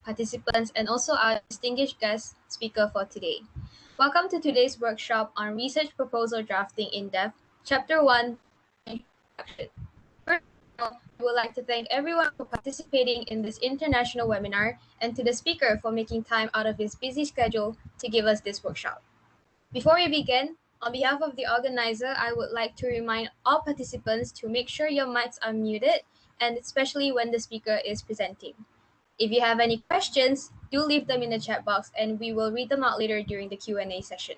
participants, and also our distinguished guest speaker for today. Welcome to today's workshop on Research Proposal Drafting in Depth, Chapter 1, Introduction. First of all, I would like to thank everyone for participating in this international webinar and to the speaker for making time out of his busy schedule to give us this workshop. Before we begin, on behalf of the organizer, I would like to remind all participants to make sure your mics are muted, and especially when the speaker is presenting. If you have any questions, do leave them in the chat box and we will read them out later during the Q&A session.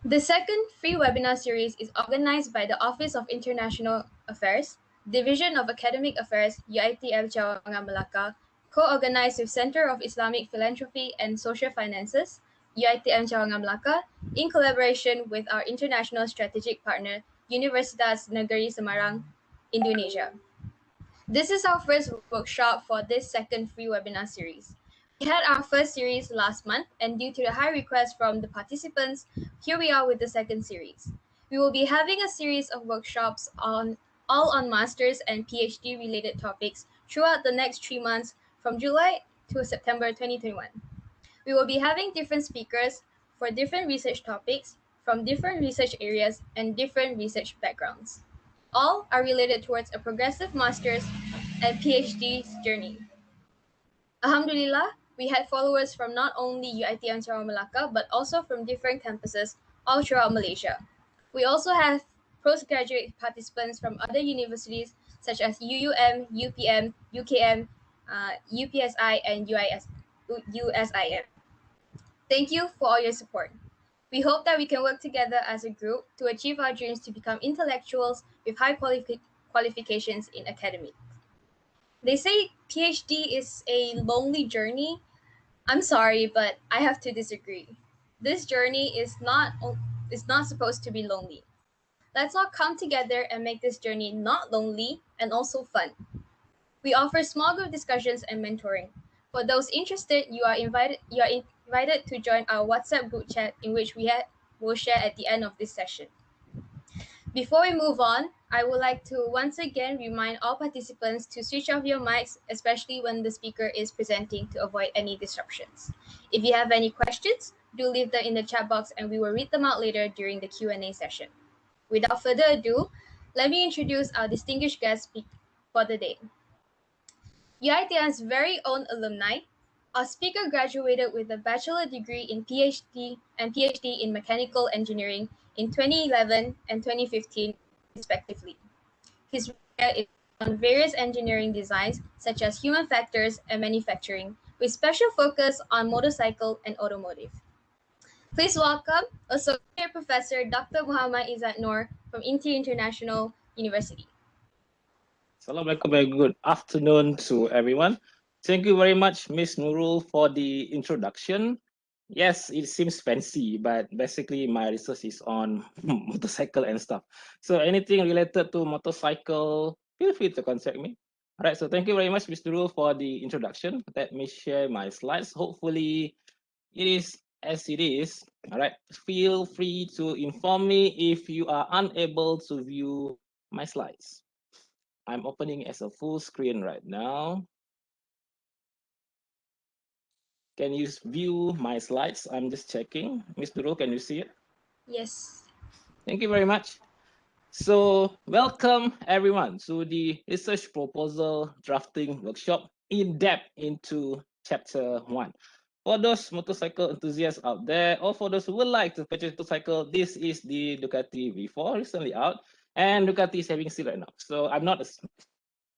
The second free webinar series is organized by the Office of International Affairs, Division of Academic Affairs, UITM Cawangan Melaka, co-organized with Center of Islamic Philanthropy and Social Finances, UITM Cawangan Melaka, in collaboration with our international strategic partner, Universitas Negeri Semarang, Indonesia. This is our first workshop for this second free webinar series. We had our first series last month, and due to the high request from the participants, here we are with the second series. We will be having a series of workshops all on master's and PhD related topics throughout the next 3 months from July to September 2021. We will be having different speakers for different research topics from different research areas and different research backgrounds. All are related towards a progressive master's and PhD journey. Alhamdulillah, we had followers from not only UITM Sarawak Melaka, but also from different campuses all throughout Malaysia. We also have postgraduate participants from other universities such as UUM, UPM, UKM, UPSI, and USIM. Thank you for all your support. We hope that we can work together as a group to achieve our dreams to become intellectuals with high qualifications in academics. They say PhD is a lonely journey. I'm sorry, but I have to disagree. This journey is not supposed to be lonely. Let's all come together and make this journey not lonely and also fun. We offer small group discussions and mentoring. For those interested, you are invited to join our WhatsApp group chat in which will share at the end of this session. Before we move on, I would like to once again remind all participants to switch off your mics, especially when the speaker is presenting, to avoid any disruptions. If you have any questions, do leave them in the chat box and we will read them out later during the Q&A session. Without further ado, let me introduce our distinguished guest speaker for the day. UITM's very own alumni, our speaker graduated with a bachelor degree in PhD in mechanical engineering in 2011 and 2015, respectively. His research is on various engineering designs, such as human factors and manufacturing, with special focus on motorcycle and automotive. Please welcome Associate Professor Dr. Muhammad Izzat Noor from INTI International University. Assalamualaikum, very good afternoon to everyone. Thank you very much, Ms. Nurul, for the introduction. Yes, it seems fancy, but basically my research is on motorcycle and stuff. So anything related to motorcycle, feel free to contact me. All right, so thank you very much, Ms. Nurul, for the introduction. Let me share my slides. Hopefully it is as it is. All right, feel free to inform me if you are unable to view my slides. I'm opening as a full screen right now. Can you view my slides? I'm just checking. Ms. Nurul, can you see it? Yes. Thank you very much. So welcome everyone to the research proposal drafting workshop in depth into chapter 1. For those motorcycle enthusiasts out there, or for those who would like to purchase a motorcycle, this is the Ducati V4 recently out, and Ducati is having sale right now. So I'm not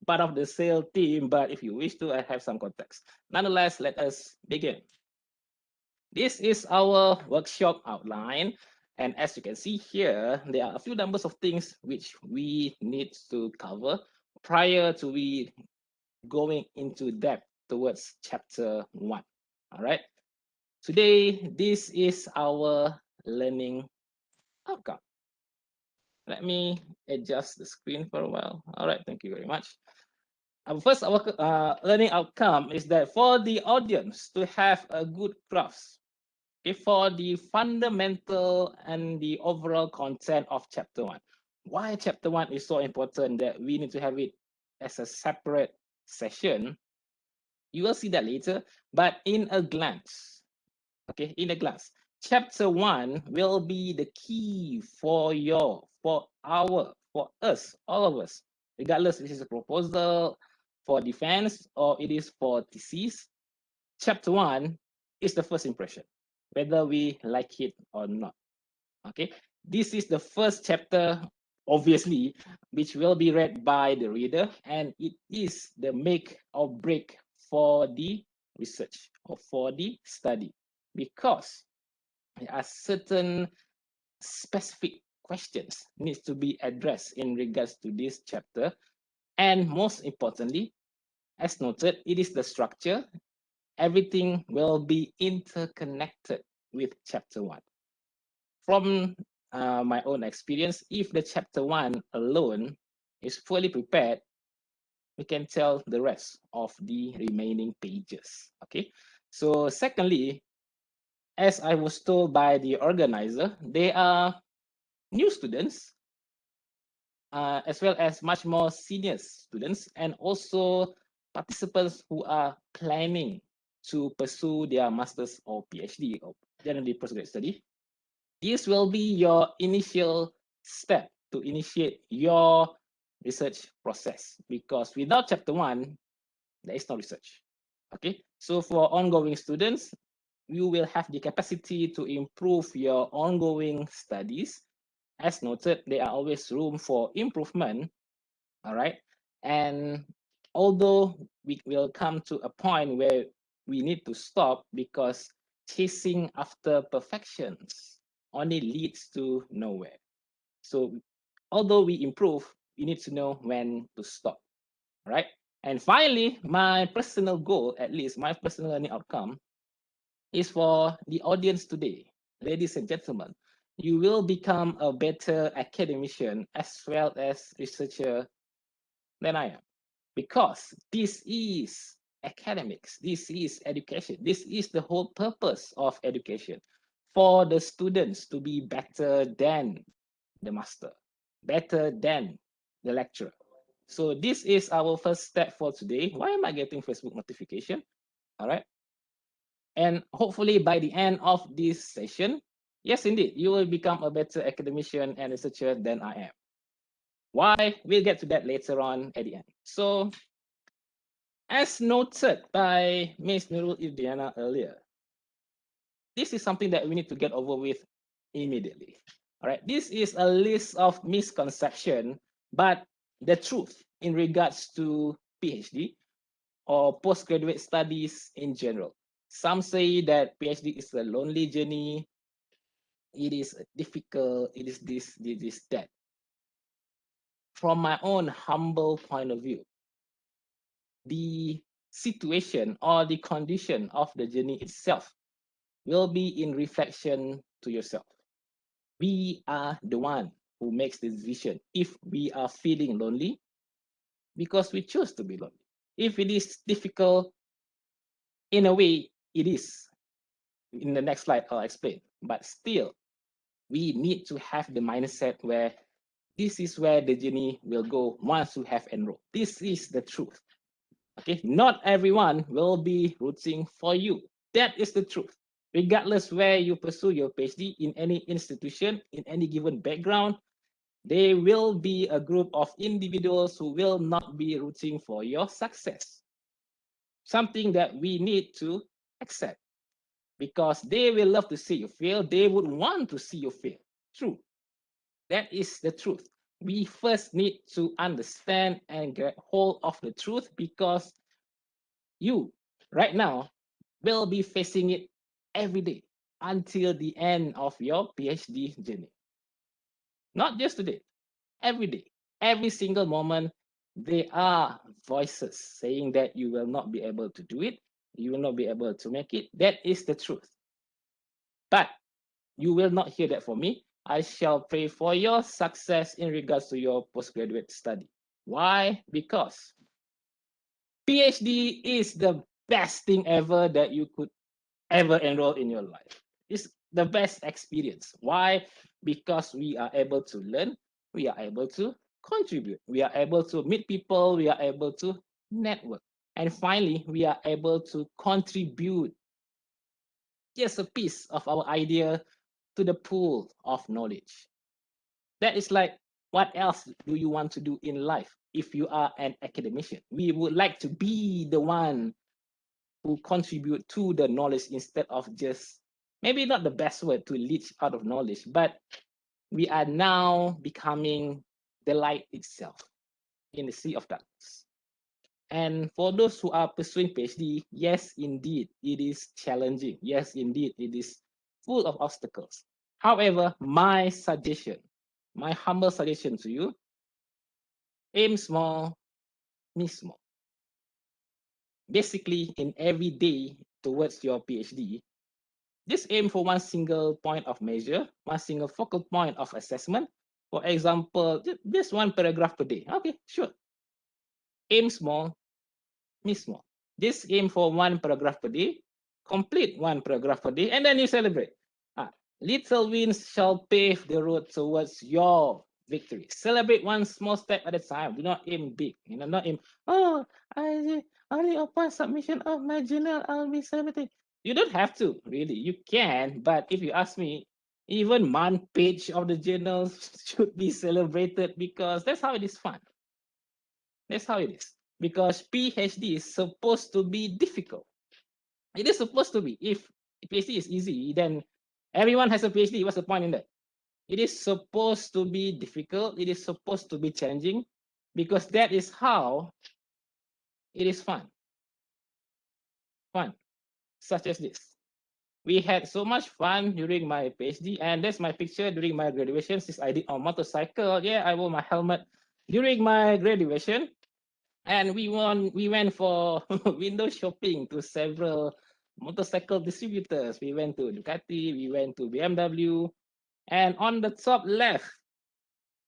part of the sale team, but if you wish to, I have some context. Nonetheless, let us begin. This is our workshop outline. And as you can see here, there are a few numbers of things which we need to cover prior to we going into depth towards chapter 1. All right. Today, this is our learning outcome. Let me adjust the screen for a while. All right, thank you very much. First, our learning outcome is that for the audience to have a good grasp for the fundamental and the overall content of chapter 1. Why chapter 1 is so important that we need to have it as a separate session You will see that later, but in a glance, okay, in a glance, chapter 1 will be the key for us, all of us, regardless if it is a proposal for defense or it is for thesis. Chapter 1 is the first impression, whether we like it or not. Okay, this is the first chapter, obviously, which will be read by the reader, and it is the make or break for the research or for the study, because there are certain specific questions needs to be addressed in regards to this chapter. And most importantly, as noted, it is the structure. Everything will be interconnected with chapter 1. From my own experience, if the chapter 1 alone is fully prepared, we can tell the rest of the remaining pages. Okay. So secondly, as I was told by the organizer, they are new students, as well as much more senior students, and also participants who are planning to pursue their master's or PhD or generally postgraduate study. This will be your initial step to initiate your research process, because without chapter 1, there is no research. Okay, so for ongoing students, you will have the capacity to improve your ongoing studies. As noted, there are always room for improvement. All right, and although we will come to a point where we need to stop, because chasing after perfections only leads to nowhere. So although we improve, we need to know when to stop, right? And finally, my personal goal, at least my personal learning outcome, is for the audience today, ladies and gentlemen. You will become a better academician as well as researcher than I am, because this is academics, this is education, this is the whole purpose of education, for the students to be better than the master, better than the lecturer. So this is our first step for today. Why am I getting Facebook notification? All right. And hopefully by the end of this session, yes, indeed, you will become a better academician and researcher than I am. Why? We'll get to that later on at the end. So as noted by Ms. Nurul Irdiana earlier, this is something that we need to get over with immediately. All right, this is a list of misconceptions, but the truth in regards to PhD or postgraduate studies in general. Some say that PhD is a lonely journey, it is difficult, it is this, that. From my own humble point of view, the situation or the condition of the journey itself will be in reflection to yourself. We are the one who makes the decision if we are feeling lonely, because we choose to be lonely. If it is difficult, in a way, it is. In the next slide, I'll explain. But still, we need to have the mindset where this is where the journey will go once you have enrolled. This is the truth. Okay, not everyone will be rooting for you. That is the truth. Regardless where you pursue your PhD, in any institution, in any given background, there will be a group of individuals who will not be rooting for your success. Something that we need to accept, because they will love to see you fail. They would want to see you fail. True. That is the truth. We first need to understand and get hold of the truth, because you, right now, will be facing it every day until the end of your PhD journey. Not just today, every day, every single moment, there are voices saying that you will not be able to do it, you will not be able to make it. That is the truth. But you will not hear that from me. I shall pray for your success in regards to your postgraduate study. Why? Because PhD is the best thing ever that you could ever enroll in your life. It's the best experience. Why? Because we are able to learn, we are able to contribute, we are able to meet people, we are able to network. And finally, we are able to contribute just a piece of our idea to the pool of knowledge. That is like, what else do you want to do in life if you are an academician? We would like to be the one who contribute to the knowledge instead of just, maybe not the best word to leach out of knowledge, but we are now becoming the light itself in the sea of darkness. And for those who are pursuing PhD, yes, indeed, it is challenging. Yes, indeed, it is full of obstacles. However, my suggestion, my humble suggestion to you, aim small, miss small. Basically, in every day towards your PhD, just aim for one single point of measure, one single focal point of assessment. For example, just one paragraph per day. Okay, sure. Aim small, miss small. Just aim for one paragraph per day, complete one paragraph per day, and then you celebrate. Little wins shall pave the road towards your victory. Celebrate one small step at a time. Do not aim big. Not aim, oh, I only upon submission of my journal, I'll be celebrating. You don't have to, really. You can, but if you ask me, even one page of the journal should be celebrated because that's how it is fun. That's how it is. Because PhD is supposed to be difficult. It is supposed to be. If PhD is easy, then everyone has a PhD. What's the point in that? It is supposed to be difficult. It is supposed to be challenging because that is how it is fun. Fun, such as this. We had so much fun during my PhD, and that's my picture during my graduation. Since I did on motorcycle, yeah, I wore my helmet during my graduation, and we went for window shopping to several motorcycle distributors. We went to Ducati, we went to BMW, and on the top left,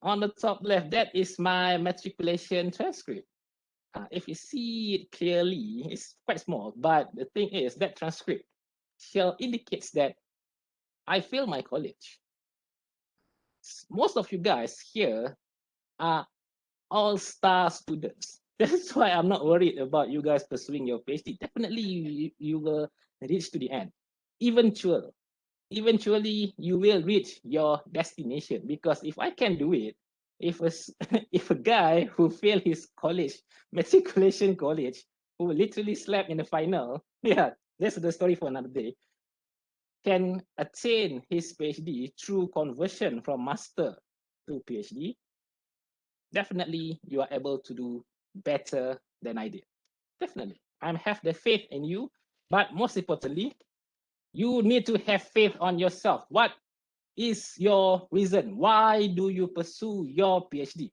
that is my matriculation transcript. If you see it clearly, it's quite small, but the thing is that transcript indicates that I failed my college. Most of you guys here are all-star students. That's why I'm not worried about you guys pursuing your PhD. Definitely, you will reach to the end. Eventually, you will reach your destination. Because if I can do it, if if a guy who failed his college, matriculation college, who literally slept in the final, yeah, that's the story for another day, can attain his PhD through conversion from master to PhD, definitely you are able to do better than I did. Definitely. I have the faith in you, but most importantly, you need to have faith on yourself. What is your reason? Why do you pursue your PhD?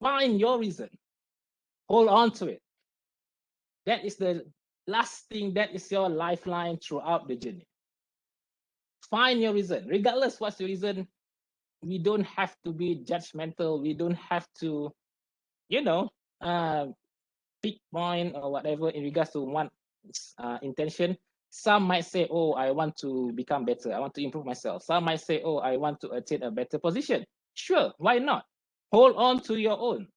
Find your reason. Hold on to it. That is the last thing, that is your lifeline throughout the journey. Find your reason. Regardless what's your reason, we don't have to be judgmental. We don't have to, pick point or whatever in regards to one intention. Some might say, oh, I want to become better. I want to improve myself. Some might say, oh, I want to attain a better position. Sure, why not? Hold on to your own.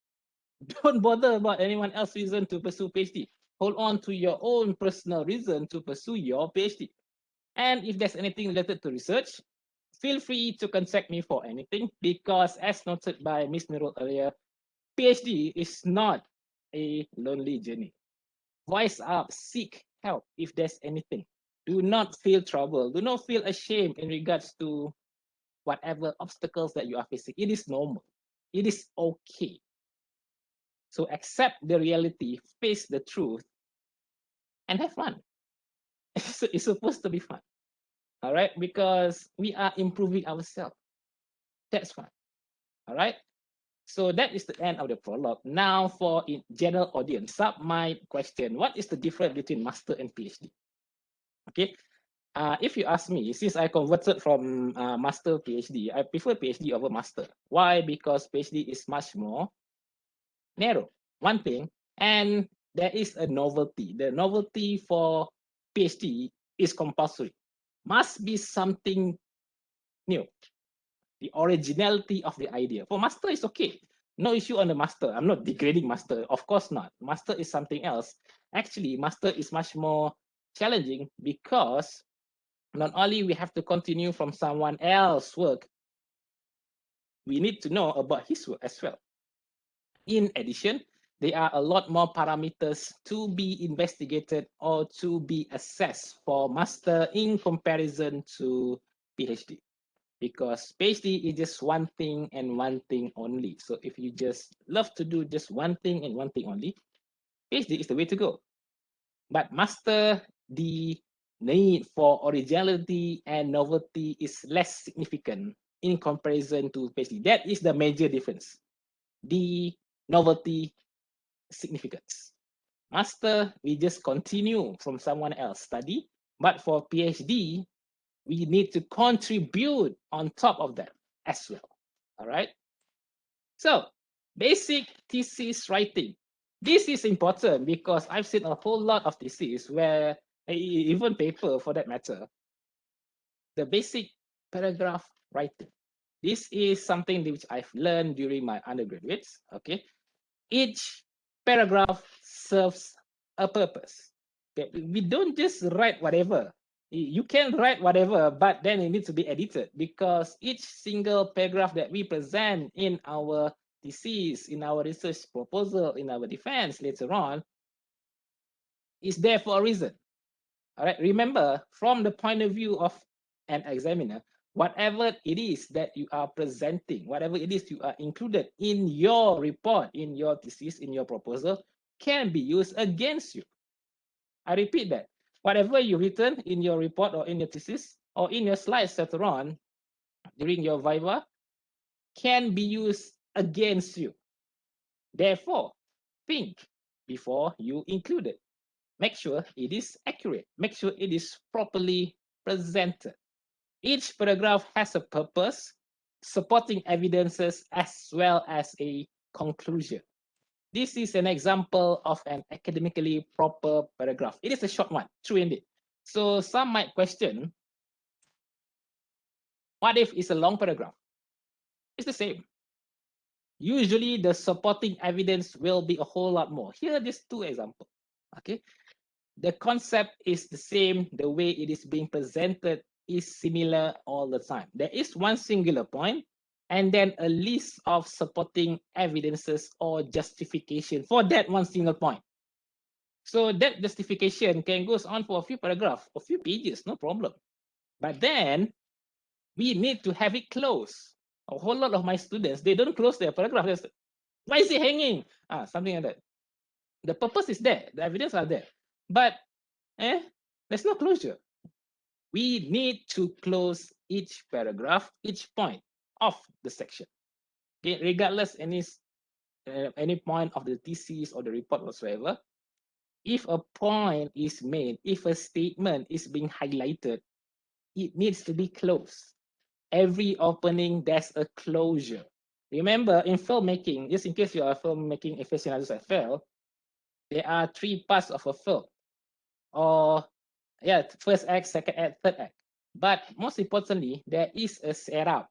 Don't bother about anyone else's reason to pursue PhD. Hold on to your own personal reason to pursue your PhD. And if there's anything related to research, feel free to contact me for anything because as noted by Ms. Nurul earlier, PhD is not a lonely journey. Voice up, seek help if there's anything. Do not feel trouble. Do not feel ashamed in regards to whatever obstacles that you are facing. It is normal. It is okay. So accept the reality, face the truth, and have fun. It's supposed to be fun. All right? Because we are improving ourselves. That's fun. All right? So that is the end of the prologue. Now for general audience, sub my question. What is the difference between master and PhD? Okay. If you ask me, since I converted from master PhD, I prefer PhD over master. Why? Because PhD is much more narrow. One thing, and there is a novelty. The novelty for PhD is compulsory. Must be something new. The originality of the idea. For master is okay. No issue on the master. I'm not degrading master. Of course not. Master is something else. Actually, master is much more challenging because not only we have to continue from someone else's work, we need to know about his work as well. In addition, there are a lot more parameters to be investigated or to be assessed for master in comparison to PhD. Because PhD is just one thing and one thing only. So if you just love to do just one thing and one thing only, PhD is the way to go. But master, the need for originality and novelty is less significant in comparison to PhD. That is the major difference. The novelty significance. Master, we just continue from someone else study, but for PhD, we need to contribute on top of that as well. All right. So basic thesis writing. This is important because I've seen a whole lot of theses where, even paper for that matter, the basic paragraph writing. This is something which I've learned during my undergraduates. Okay. Each paragraph serves a purpose. Okay? We don't just write whatever. You can write whatever, but then it needs to be edited because each single paragraph that we present in our thesis, in our research proposal, in our defense later on, is there for a reason. All right. Remember, from the point of view of an examiner, whatever it is that you are presenting, whatever it is you are included in your report, in your thesis, in your proposal, can be used against you. I repeat that. Whatever you've written in your report or in your thesis or in your slides later on during your viva can be used against you. Therefore, think before you include it. Make sure it is accurate. Make sure it is properly presented. Each paragraph has a purpose, supporting evidences, as well as a conclusion. This is an example of an academically proper paragraph. It is a short one, true indeed. So some might question, what if it's a long paragraph? It's the same. Usually the supporting evidence will be a whole lot more. Here are just two examples. Okay. The concept is the same. The way it is being presented is similar all the time. There is one singular point and then a list of supporting evidences or justification for that one single point. So that justification can go on for a few paragraphs, a few pages, no problem. But then we need to have it close. A whole lot of my students, they don't close their paragraph. Why is it hanging? Something like that. The purpose is there. The evidence are there. But there's no closure. We need to close each paragraph, each point of the section. Okay, regardless any point of the thesis or the report whatsoever. If a point is made, if a statement is being highlighted, it needs to be closed. Every opening, there's a closure. Remember, in filmmaking, just in case you are filmmaking aficionados at FIL, there are three parts of a film. Or, yeah, first act, second act, third act. But most importantly, there is a setup.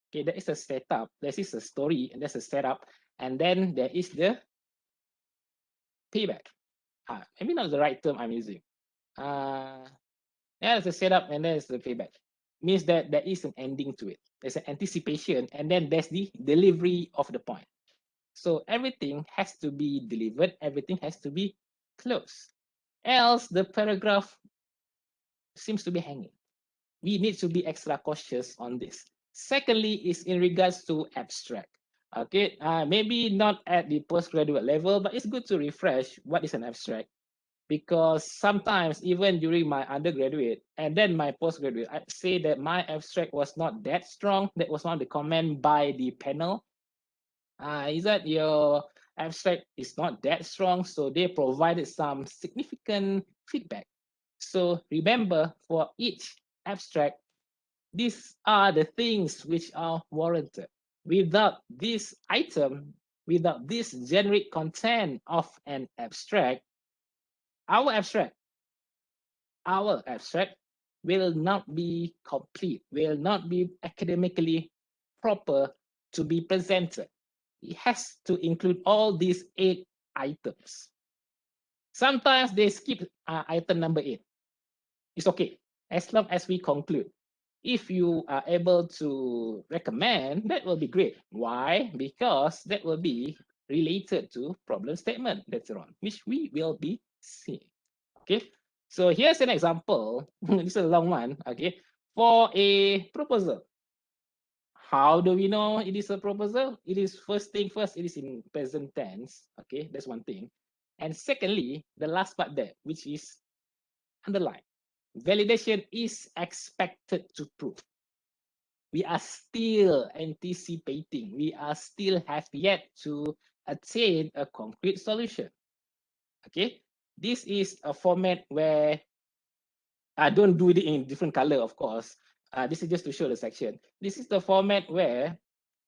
Okay, there is a setup. There is a story, and there's a setup. And then there is the payback. Maybe not the right term I'm using. Yeah, there's a setup, and there's the payback. Means that there is an ending to it. There's an anticipation, and then there's the delivery of the point. So everything has to be delivered. Everything has to be closed. Else, the paragraph seems to be hanging. We need to be extra cautious on this. Secondly, is in regards to abstract. Okay, maybe not at the postgraduate level, but it's good to refresh what is an abstract, because sometimes even during my undergraduate and then my postgraduate, I'd say that my abstract was not that strong. That was one of the comment by the panel. Is that your abstract is not that strong? So they provided some significant feedback. So remember, for each abstract, these are the things which are warranted. Without this item, without this generic content of an abstract, our abstract will not be complete, will not be academically proper to be presented. it has to include all these 8 items. Sometimes they skip item number 8. It's okay, as long as we conclude. If you are able to recommend, that will be great. Why? Because that will be related to problem statement later on, which we will be seeing. Okay, so here's an example. This is a long one. Okay, for a proposal. How do we know it is a proposal? It is first thing first, it is in present tense. Okay, that's one thing. And secondly, the last part there, which is underlined. Validation is expected to prove. We are still anticipating. We are still have yet to attain a concrete solution. Okay, this is a format where I don't do it in different color, of course. This is just to show the section. This is the format where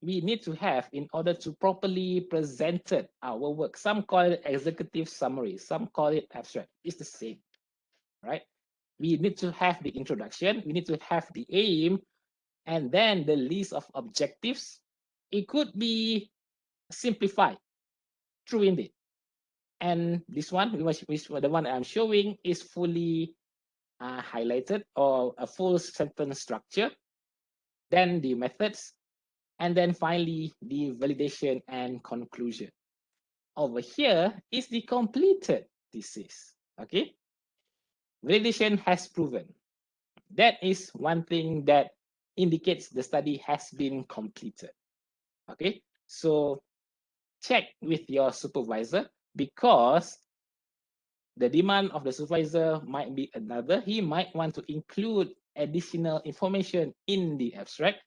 we need to have in order to properly present our work. Some call it executive summary, some call it abstract. It's the same, right? We need to have the introduction, we need to have the aim, and then the list of objectives. It could be simplified, true indeed. And this one, which the one I'm showing, is fully highlighted, or a full sentence structure, then the methods, and then finally the validation and conclusion. Over here is the completed thesis. Okay, validation has proven. That is one thing that indicates the study has been completed. Okay, so check with your supervisor, because the demand of the supervisor might be another. He might want to include additional information in the abstract.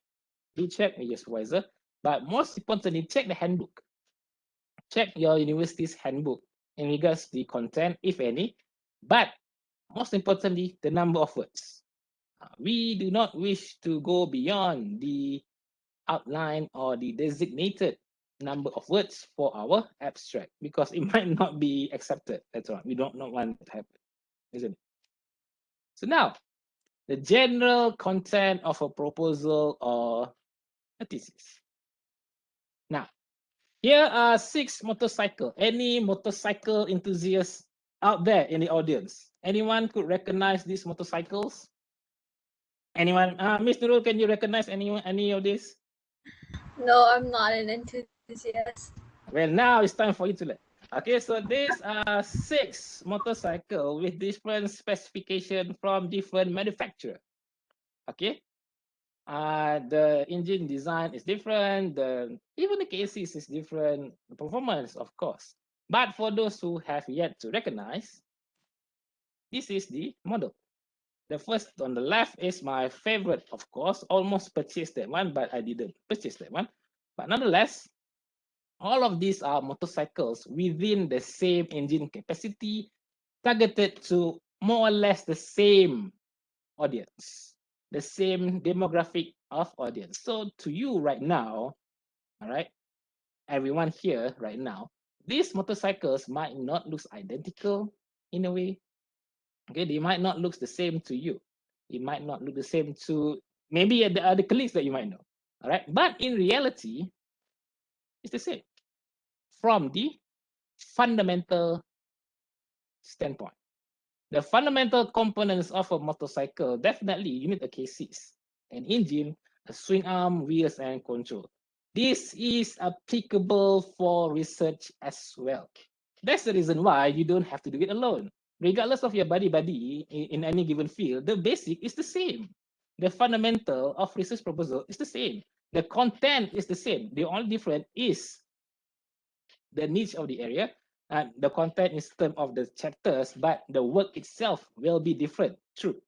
Do check with your supervisor, but most importantly, check the handbook. Check your university's handbook in regards to the content, if any, but most importantly, the number of words. We do not wish to go beyond the outline or the designated number of words for our abstract, because it might not be accepted. That's all. We don't want that to happen, isn't it? So now, the general content of a proposal or a thesis. Now, here are 6 motorcycles. Any motorcycle enthusiasts out there in the audience? Anyone could recognize these motorcycles? Anyone? Miss Nurul, can you recognize any of these? No, I'm not an enthusiast. Well, now it's time for you to learn. Okay, so these are 6 motorcycles with different specification from different manufacturer. Okay, the engine design is different. Even the cases is different. The performance, of course. But for those who have yet to recognize, this is the model. The first on the left is my favorite, of course. Almost purchased that one, but I didn't purchase that one. But nonetheless, all of these are motorcycles within the same engine capacity, targeted to more or less the same audience, the same demographic of audience. So to you right now, all right, everyone here right now, these motorcycles might not look identical in a way. Okay, they might not look the same to you. It might not look the same to maybe the other colleagues that you might know. All right, but in reality, it's the same from the fundamental standpoint. The fundamental components of a motorcycle, definitely you need a chassis, an engine, a swing arm, wheels, and control. This is applicable for research as well. That's the reason why you don't have to do it alone. Regardless of your buddy in any given field, the basic is the same. The fundamental of research proposal is the same. The content is the same. The only difference is the niche of the area. The content is term of the chapters, but the work itself will be different, true.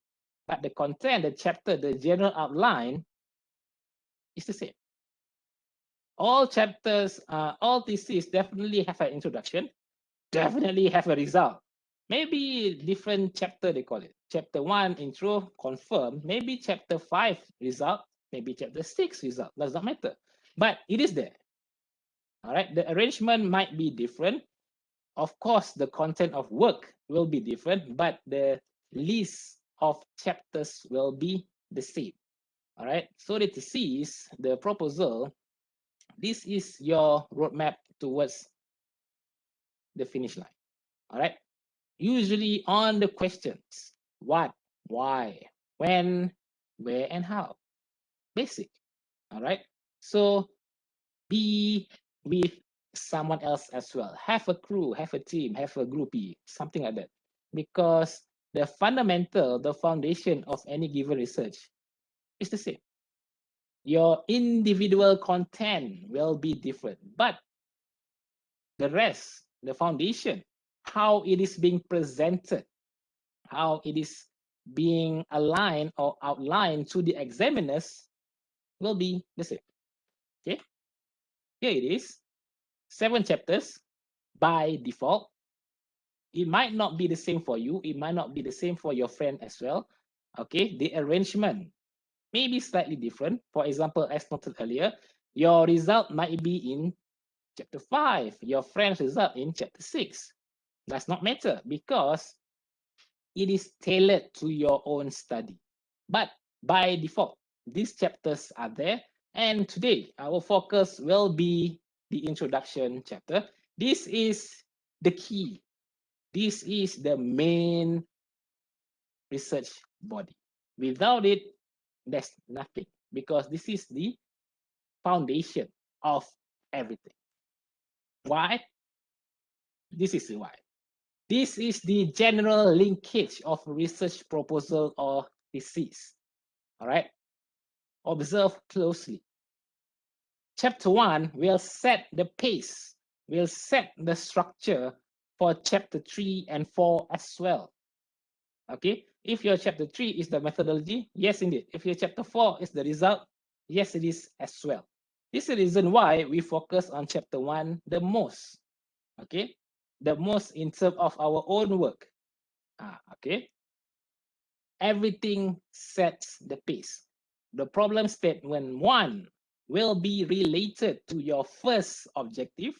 But the content, the chapter, the general outline is the same. All chapters, all theses definitely have an introduction, definitely have a result. Maybe different chapter they call it. Chapter 1 intro, confirm. Maybe chapter 5 result. Maybe chapter 6 result. Does not matter. But it is there. All right. The arrangement might be different. Of course, the content of work will be different, but the list of chapters will be the same. All right. So the thesis, the proposal, This is your roadmap towards the finish line. All right. Usually on the questions: what, why, when, where, and how. Basic. All right. So be with someone else as well. Have a crew, have a team, have a groupie, something like that. Because the fundamental, the foundation of any given research is the same. Your individual content will be different, but the rest, the foundation, how it is being presented, how it is being aligned or outlined to the examiners will be the same. Okay, here it is, 7 chapters by default. It might not be the same for you, it might not be the same for your friend as well. Okay, the arrangement may be slightly different. For example, as noted earlier, your result might be in chapter 5, your friend's result in chapter 6. Does not matter because it is tailored to your own study. But by default, these chapters are there. And today, our focus will be the introduction chapter. This is the key. This is the main research body. Without it, there's nothing because this is the foundation of everything. Why? This is why. This is the general linkage of research proposal or thesis. All right. Observe closely. Chapter 1 will set the pace, will set the structure for chapter 3 and 4 as well. Okay. If your chapter 3 is the methodology, yes, indeed. If your chapter 4 is the result, yes, it is as well. This is the reason why we focus on chapter 1 the most. Okay. The most in terms of our own work. Okay. Everything sets the pace. The problem statement 1 will be related to your first objective,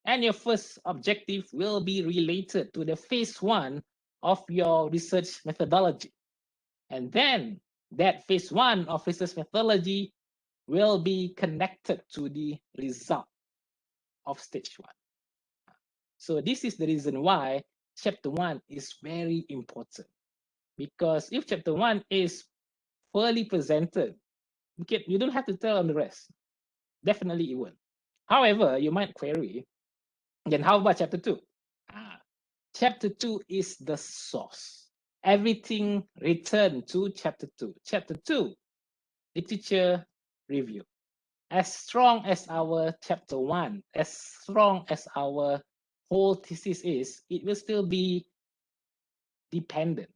and your first objective will be related to the phase 1 of your research methodology. And then that phase 1 of research methodology will be connected to the result of stage 1. So this is the reason why chapter 1 is very important. Because if chapter 1 is fully presented, you don't have to tell on the rest. Definitely it won't. However, you might query, then how about chapter 2? Chapter 2 is the source. Everything returned to chapter 2. Chapter 2, literature review. As strong as our chapter 1, as strong as our whole thesis is, it will still be dependent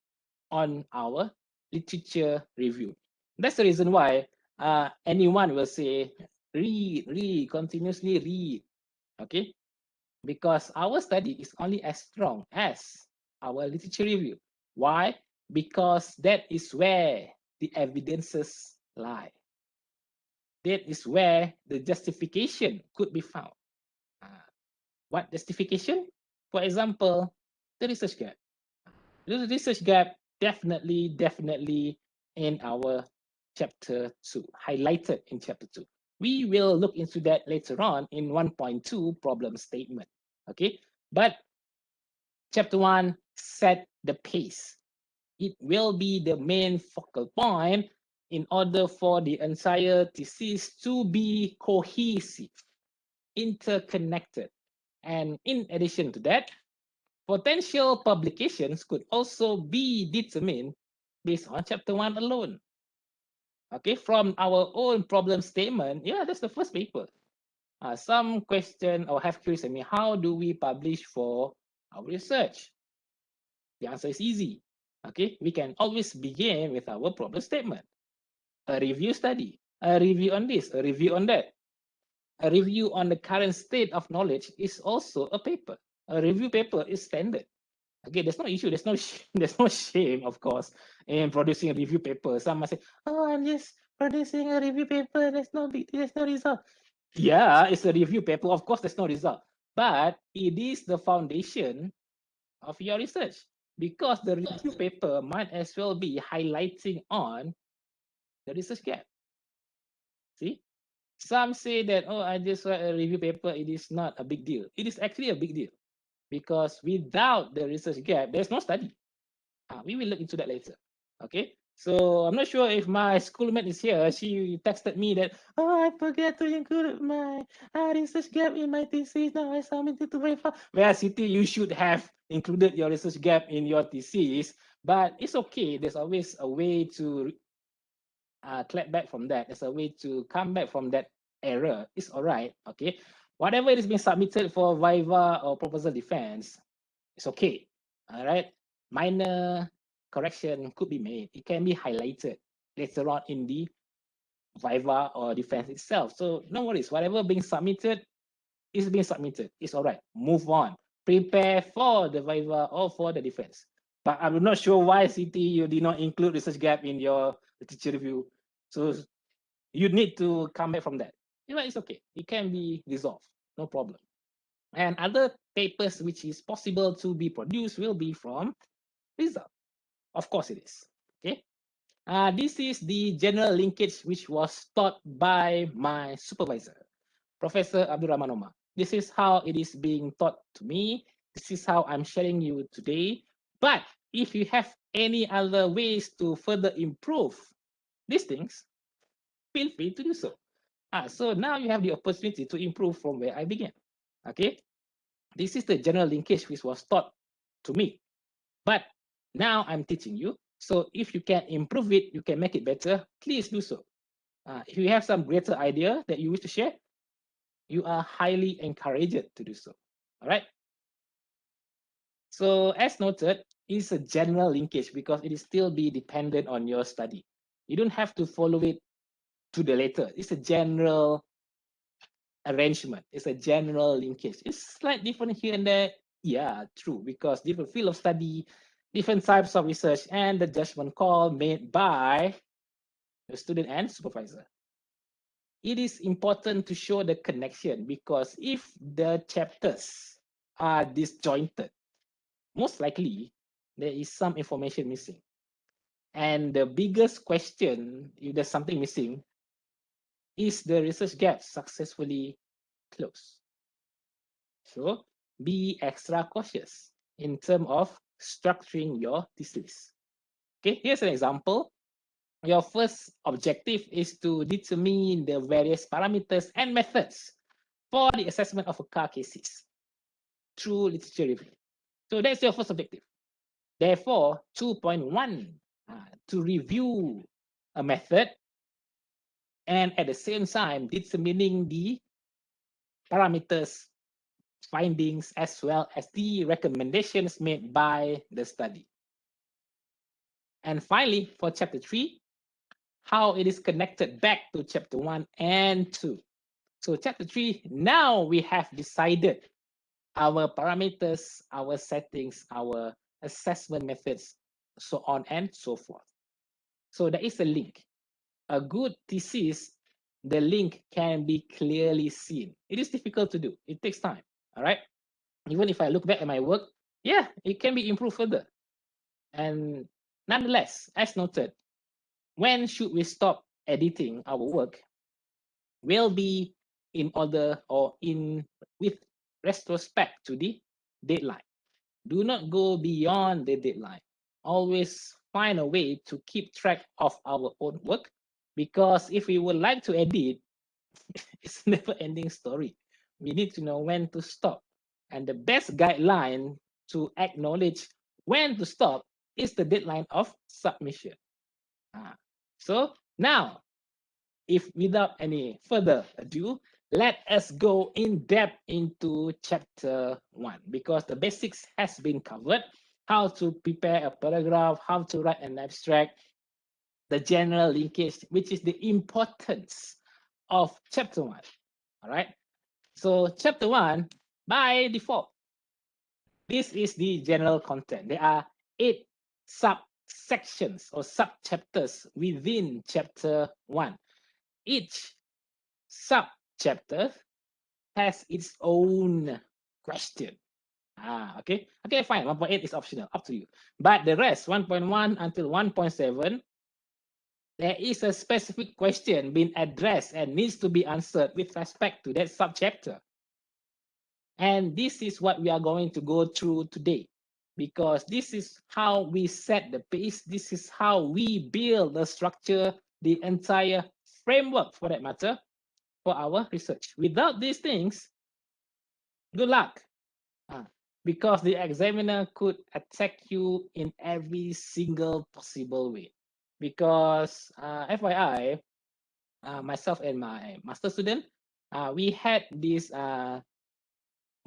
on our literature review. That's the reason why anyone will say, read, continuously read, okay? Because our study is only as strong as our literature review. Why? Because that is where the evidences lie. That is where the justification could be found. What justification? For example, the research gap. The research gap definitely in our chapter 2, highlighted in chapter 2. We will look into that later on in 1.2 problem statement. Okay, but chapter 1 set the pace. It will be the main focal point in order for the entire thesis to be cohesive, interconnected. And in addition to that, potential publications could also be determined based on chapter 1 alone. Okay, from our own problem statement, yeah, that's the first paper. Some question or have curious at me, how do we publish for our research? The answer is easy. Okay, we can always begin with our problem statement. A review study, a review on this, a review on that. A review on the current state of knowledge is also a paper. A review paper is standard. Okay, there's no issue, there's no shame, of course, in producing a review paper. Some might say, oh, I'm just producing a review paper, there's no result. Yeah, it's a review paper, of course there's no result, but it is the foundation of your research, because the review paper might as well be highlighting on the research gap. See, Some say that, oh, I just write a review paper. It is not a big deal. It is actually a big deal because without the research gap, there's no study. We will look into that later. Okay. So I'm not sure if my schoolmate is here. She texted me that, oh, I forget to include my research gap in my thesis. Now I submitted to verify. Well, Siti, you should have included your research gap in your thesis, but it's okay. There's always a way to clap back from that. There's a way to come back from that error. It's all right. Okay. Whatever it is being submitted for Viva or proposal defense, it's okay. All right. Minor correction could be made. It can be highlighted later on in the Viva or defense itself. So no worries. Whatever being submitted is being submitted. It's all right. Move on. Prepare for the Viva or for the defense. But I'm not sure why, CT, you did not include research gap in your teacher review. So you need to come back from that. You know, it's okay. It can be resolved. No problem. And other papers which is possible to be produced will be from result. Of course it is. Okay. This is the general linkage which was taught by my supervisor, Professor Abdul Rahman Omar. This is how it is being taught to me. This is how I'm sharing you today. But if you have any other ways to further improve these things, feel free to do so. So now you have the opportunity to improve from where I began. Okay. This is the general linkage which was taught to me. But now I'm teaching you. So if you can improve it, you can make it better, please do so. If you have some greater idea that you wish to share, you are highly encouraged to do so. All right. So as noted, it's a general linkage because it is still be dependent on your study. You don't have to follow it to the letter. It's a general arrangement. It's a general linkage. It's slightly different here and there. Yeah, true, because different field of study, different types of research, and the judgment call made by the student and supervisor. It is important to show the connection because if the chapters are disjointed, most likely there is some information missing. And the biggest question, if there's something missing, is the research gap successfully closed? So be extra cautious in terms of structuring your thesis. Okay, here's an example. Your first objective is to determine the various parameters and methods for the assessment of a car cases through literature review. So that's your first objective. Therefore, 2.1, to review a method and at the same time determining the parameters, findings, as well as the recommendations made by the study. And finally, for chapter 3, how it is connected back to chapter 1 and 2. So chapter 3, now we have decided our parameters, our settings, our assessment methods, so on and so forth. So there is a link. A good thesis, the link can be clearly seen. It is difficult to do. It takes time. All right. Even if I look back at my work, yeah, it can be improved further. And nonetheless, as noted, when should we stop editing our work will be in order or in with retrospect to the deadline. Do not go beyond the deadline. Always find a way to keep track of our own work because if we would like to edit, it's a never ending story. We need to know when to stop. And the best guideline to acknowledge when to stop is the deadline of submission. So now, if without any further ado, let us go in depth into chapter 1 because the basics has been covered. How to prepare a paragraph, how to write an abstract, the general linkage, which is the importance of chapter 1. All right. So chapter 1, by default, this is the general content. There are 8 subsections or subchapters within chapter 1. Each subchapter has its own question. Okay. Okay, fine. 1.8 is optional, up to you. But the rest, 1.1 until 1.7, there is a specific question being addressed and needs to be answered with respect to that subchapter. And this is what we are going to go through today, because this is how we set the pace. This is how we build the structure, the entire framework for that matter, for our research. Without these things, good luck. Because the examiner could attack you in every single possible way. Because FYI, myself and my master student, we had this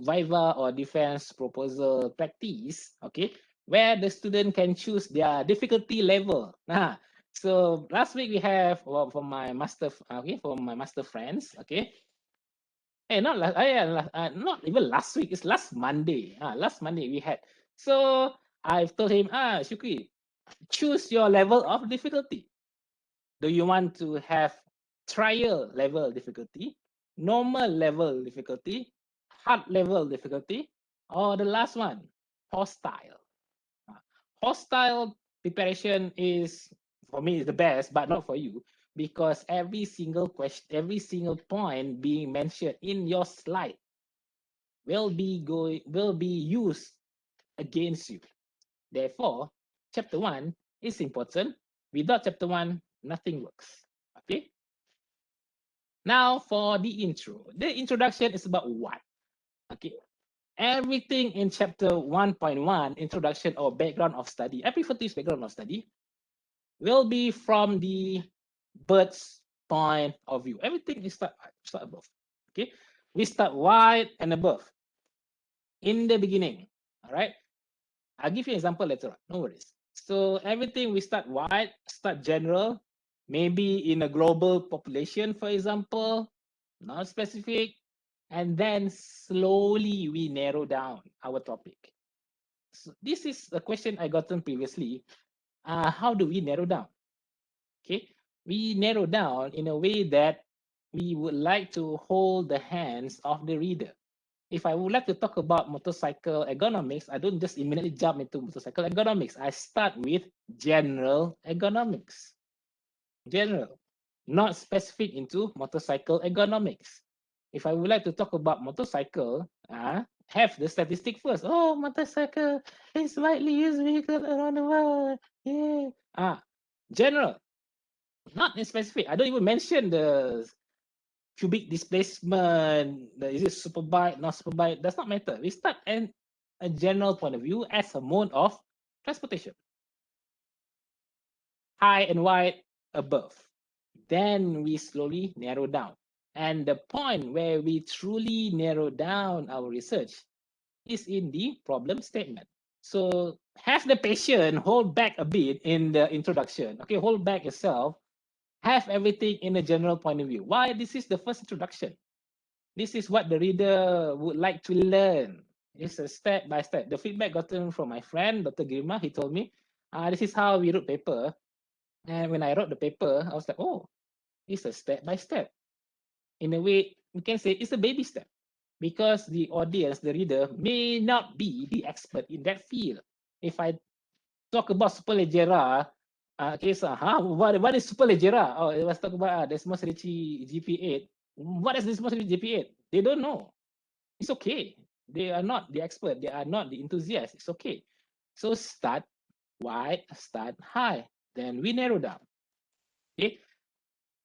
viva or defense proposal practice, okay, where the student can choose their difficulty level. So last week we have for my master, okay, for my master friends, okay. Hey, not last, not even last week. It's last Monday. Last Monday we had. So I've told him, Shukri, choose your level of difficulty. Do you want to have trial level difficulty, normal level difficulty, hard level difficulty, or the last one, hostile? Hostile preparation is, for me, is the best, but not for you, because every single question, every single point being mentioned in your slide will be used against you. Therefore, chapter 1 is important. Without chapter 1, nothing works. Okay. Now for the intro. The introduction is about what? Okay. Everything in chapter 1.1, introduction or background of study, I prefer to use background of study, will be from the bird's point of view. Everything is start above. Okay. We start wide and above in the beginning. All right. I'll give you an example later on. No worries. So everything we start wide, start general, maybe in a global population, for example, not specific, and then slowly we narrow down our topic. So this is a question I gotten previously. How do we narrow down? Okay, we narrow down in a way that we would like to hold the hands of the reader. If I would like to talk about motorcycle ergonomics, I don't just immediately jump into motorcycle ergonomics. I start with general ergonomics. General, not specific into motorcycle ergonomics. If I would like to talk about motorcycle, have the statistic first. Oh, motorcycle is widely used vehicle around the world. Yeah. General, not in specific. I don't even mention the cubic displacement, is it superbike, not superbike, does not matter. We start in a general point of view as a mode of transportation. High and wide above. Then we slowly narrow down. And the point where we truly narrow down our research is in the problem statement. So have the patience, hold back a bit in the introduction. Okay, hold back yourself. Have everything in a general point of view. Why? This is the first introduction. This is what the reader would like to learn. It's a step by step. The feedback gotten from my friend, Dr. Girma, he told me, this is how we wrote paper. And when I wrote the paper, I was like, oh, it's a step by step. In a way, we can say it's a baby step, because the audience, the reader, may not be the expert in that field. If I talk about superleggera, okay, so what is superleggera? Oh, let's talk about Desmos Ricci GP8. What is Desmos Ricci GP8? They don't know. It's okay. They are not the expert. They are not the enthusiast. It's okay. So start wide, start high. Then we narrow down. Okay.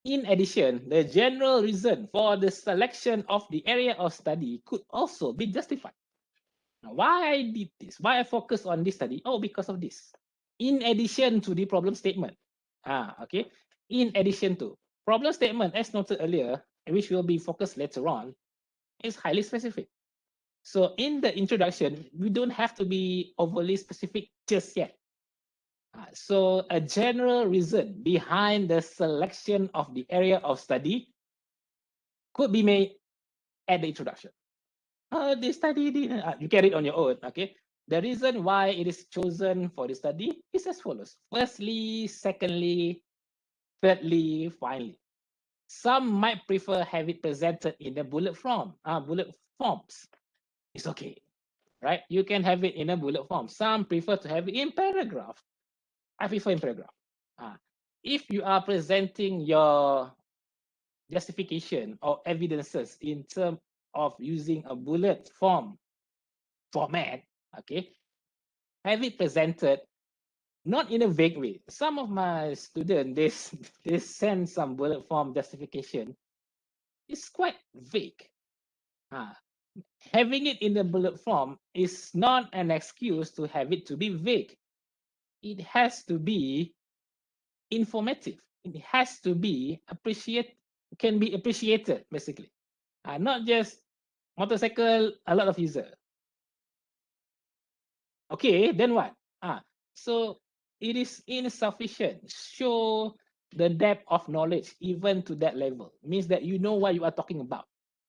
In addition, the general reason for the selection of the area of study could also be justified. Now, why I did this? Why I focus on this study? Oh, because of this. In addition to the problem statement. Okay. In addition to problem statement, as noted earlier, which will be focused later on, is highly specific. So in the introduction, we don't have to be overly specific just yet. So a general reason behind the selection of the area of study could be made at the introduction. The study, you can read on your own, okay? The reason why it is chosen for the study is as follows. Firstly, secondly, thirdly, finally. Some might prefer have it presented in the bullet forms. It's okay, right? You can have it in a bullet form. Some prefer to have it in paragraph. I prefer in paragraph. if you are presenting your justification or evidences in terms of using a bullet format, okay, have it presented not in a vague way. Some of my students, they send some bullet form justification. It's quite vague. Having it in the bullet form is not an excuse to have it to be vague. It has to be informative. It has to be can be appreciated, basically. Not just motorcycle, a lot of user. Okay, then what? So it is insufficient. Show the depth of knowledge even to that level. Means that you know what you are talking about.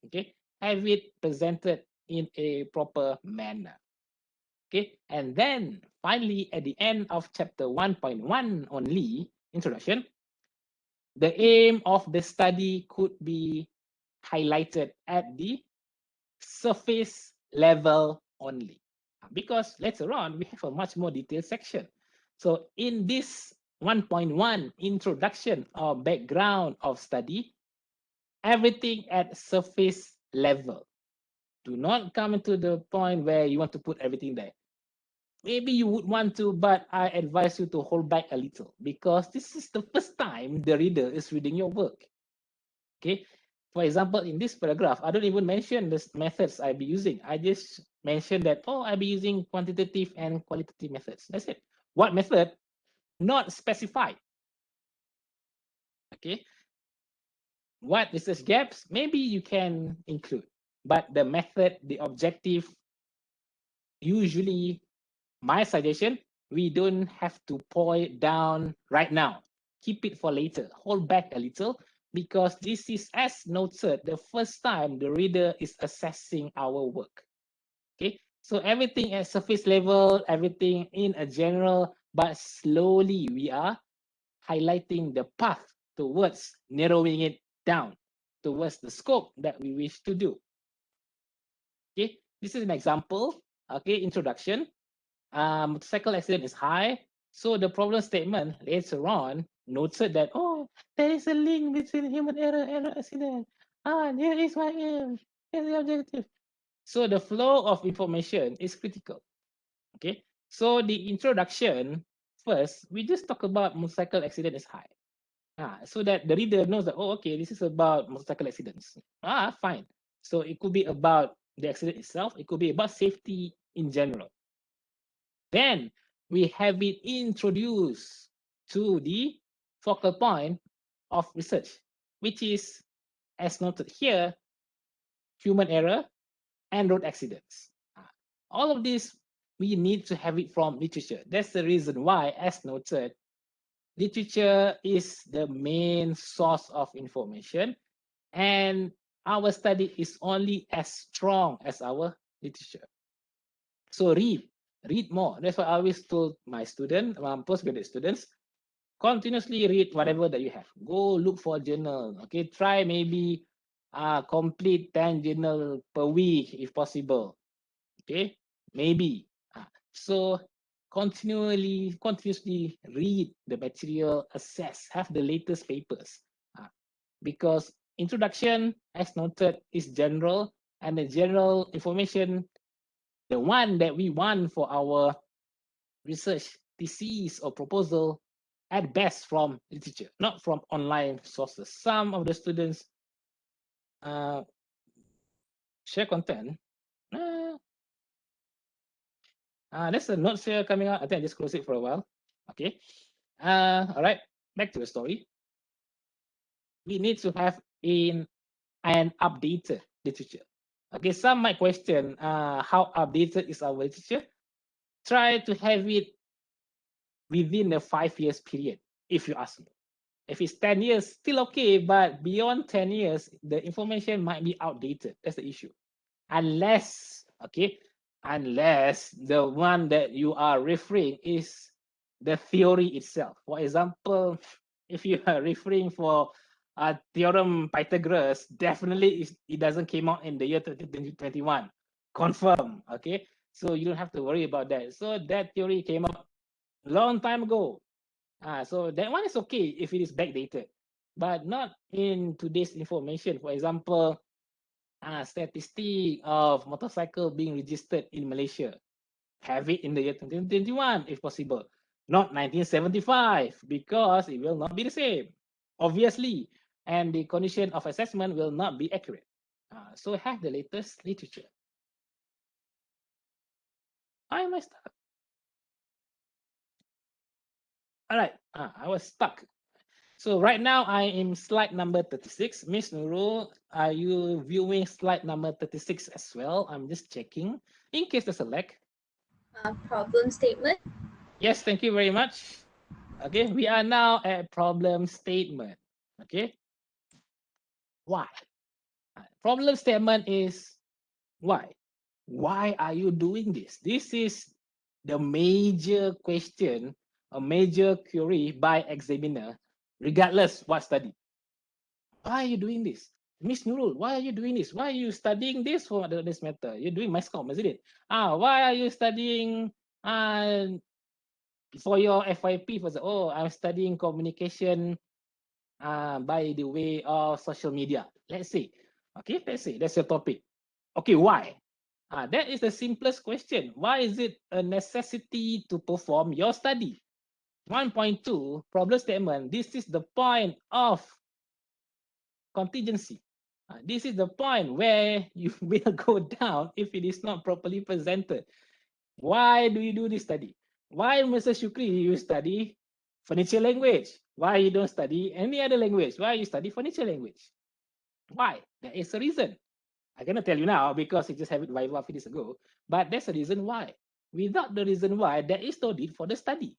Okay, have it presented in a proper manner. Okay, and then finally at the end of chapter 1.1 only, introduction, the aim of the study could be highlighted at the surface level only, because later on we have a much more detailed section. So in this 1.1 introduction or background of study, everything at surface level. Do not come into the point where you want to put everything there. Maybe you would want to, but I advise you to hold back a little, because this is the first time the reader is reading your work. Okay, for example, in this paragraph, I don't even mention the methods I'll be using. I just mention that, oh, I'll be using quantitative and qualitative methods. That's it. What method? Not specified. Okay. What research gaps? Maybe you can include, but the method, the objective, usually my suggestion, we don't have to point down right now. Keep it for later. Hold back a little, because this is, as noted, the first time the reader is assessing our work. Okay, so everything at surface level, everything in a general, but slowly we are highlighting the path towards narrowing it down towards the scope that we wish to do. Okay, this is an example. Okay, introduction. Motorcycle accident is high. So the problem statement later on noted that, oh, there is a link between human error and accident. Here is my aim. Here's the objective. So the flow of information is critical. Okay. So the introduction, first, we just talk about motorcycle accident is high. So that the reader knows that, oh, okay, this is about motorcycle accidents. Fine. So it could be about the accident itself. It could be about safety in general. Then we have it introduced to the focal point of research, which is, as noted here, human error and road accidents. All of this, we need to have it from literature. That's the reason why, as noted, literature is the main source of information, and our study is only as strong as our literature. So read more. That's what I always told my postgraduate students. Continuously read whatever that you have. Go look for a journal. Okay, try maybe complete 10 journal per week if possible. Okay, maybe. So continuously read the material, assess, have the latest papers. Because introduction, as noted, is general, and the general information, the one that we want for our research thesis or proposal, at best from literature, not from online sources. Some of the students share content. There's a note here coming out. I think I just close it for a while. Okay. All right. Back to the story. We need to have an updated literature. Okay. Some might question how updated is our literature. Try to have it within a 5 years period, if you ask me. If it's 10 years, still okay, but beyond 10 years, the information might be outdated. That's the issue. Unless the one that you are referring is the theory itself. For example, if you are referring for a theorem Pythagoras, definitely it doesn't came out in the year 2021. Confirm, okay? So you don't have to worry about that. So that theory came up a long time ago. So that one is okay if it is backdated, but not in today's information. For example, statistic of motorcycle being registered in Malaysia. Have it in the year 2021 if possible, not 1975, because it will not be the same, obviously, and the condition of assessment will not be accurate. So have the latest literature. Why am I stuck? All right, I was stuck. So right now I am slide number 36. Miss Nurul, are you viewing slide number 36 as well? I'm just checking in case there's a lag. Problem statement. Yes, thank you very much. Okay, we are now at problem statement. Okay, why? Problem statement is why? Why are you doing this? This is the major question, a major query by examiner, regardless what study. Why are you doing this? Miss Nurul, why are you doing this? Why are you studying this for this matter? You're doing my SCOM, isn't it? Why are you studying for your FYP? I'm studying communication by the way of social media. Let's say, okay, let's say that's your topic. Okay, why? That is the simplest question. Why is it a necessity to perform your study? 1.2 problem statement. This is the point of contingency. This is the point where you will go down if it is not properly presented. Why do you do this study? Why, Mr. Shukri, you study furniture language? Why you don't study any other language? Why you study furniture language? Why? There is a reason. I cannot tell you now because I just have it Viva a few days ago, but there's a reason why. Without the reason why, there is no need for the study.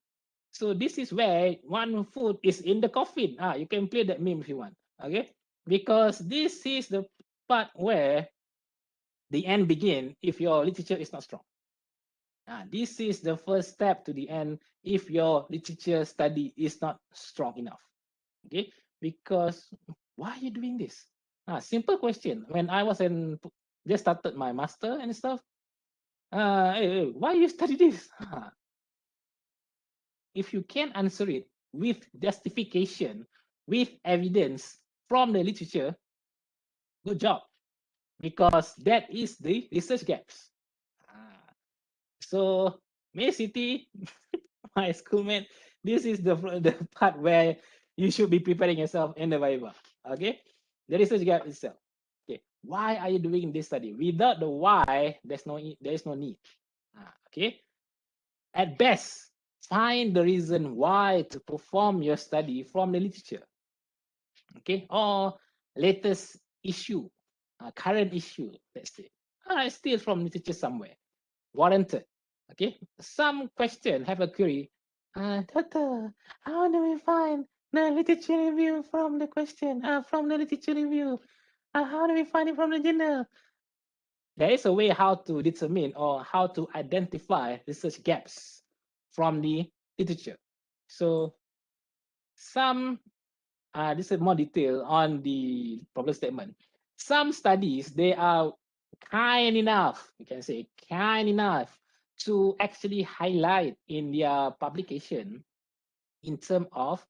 So this is where one foot is in the coffin. You can play that meme if you want. Okay, because this is the part where the end begin if your literature is not strong. This is the first step to the end if your literature study is not strong enough. Okay, because why are you doing this? Simple question. When I was just started my master and stuff, hey, why you study this? If you can answer it with justification, with evidence from the literature, good job, because that is the research gaps. So, May City, my schoolmate, this is the part where you should be preparing yourself in the Viva. Okay, the research gap itself. Okay, why are you doing this study? Without the why, there is no need. Okay, at best, find the reason why to perform your study from the literature. Okay, or latest issue, current issue, let's say. Still from literature somewhere, warranted. Okay, some question have a query. Doctor, how do we find the literature review from the question? From the literature review, how do we find it from the journal? There is a way how to determine or how to identify research gaps from the literature. So some, this is more detail on the problem statement. Some studies, they are kind enough, you can say kind enough to actually highlight in their publication in terms of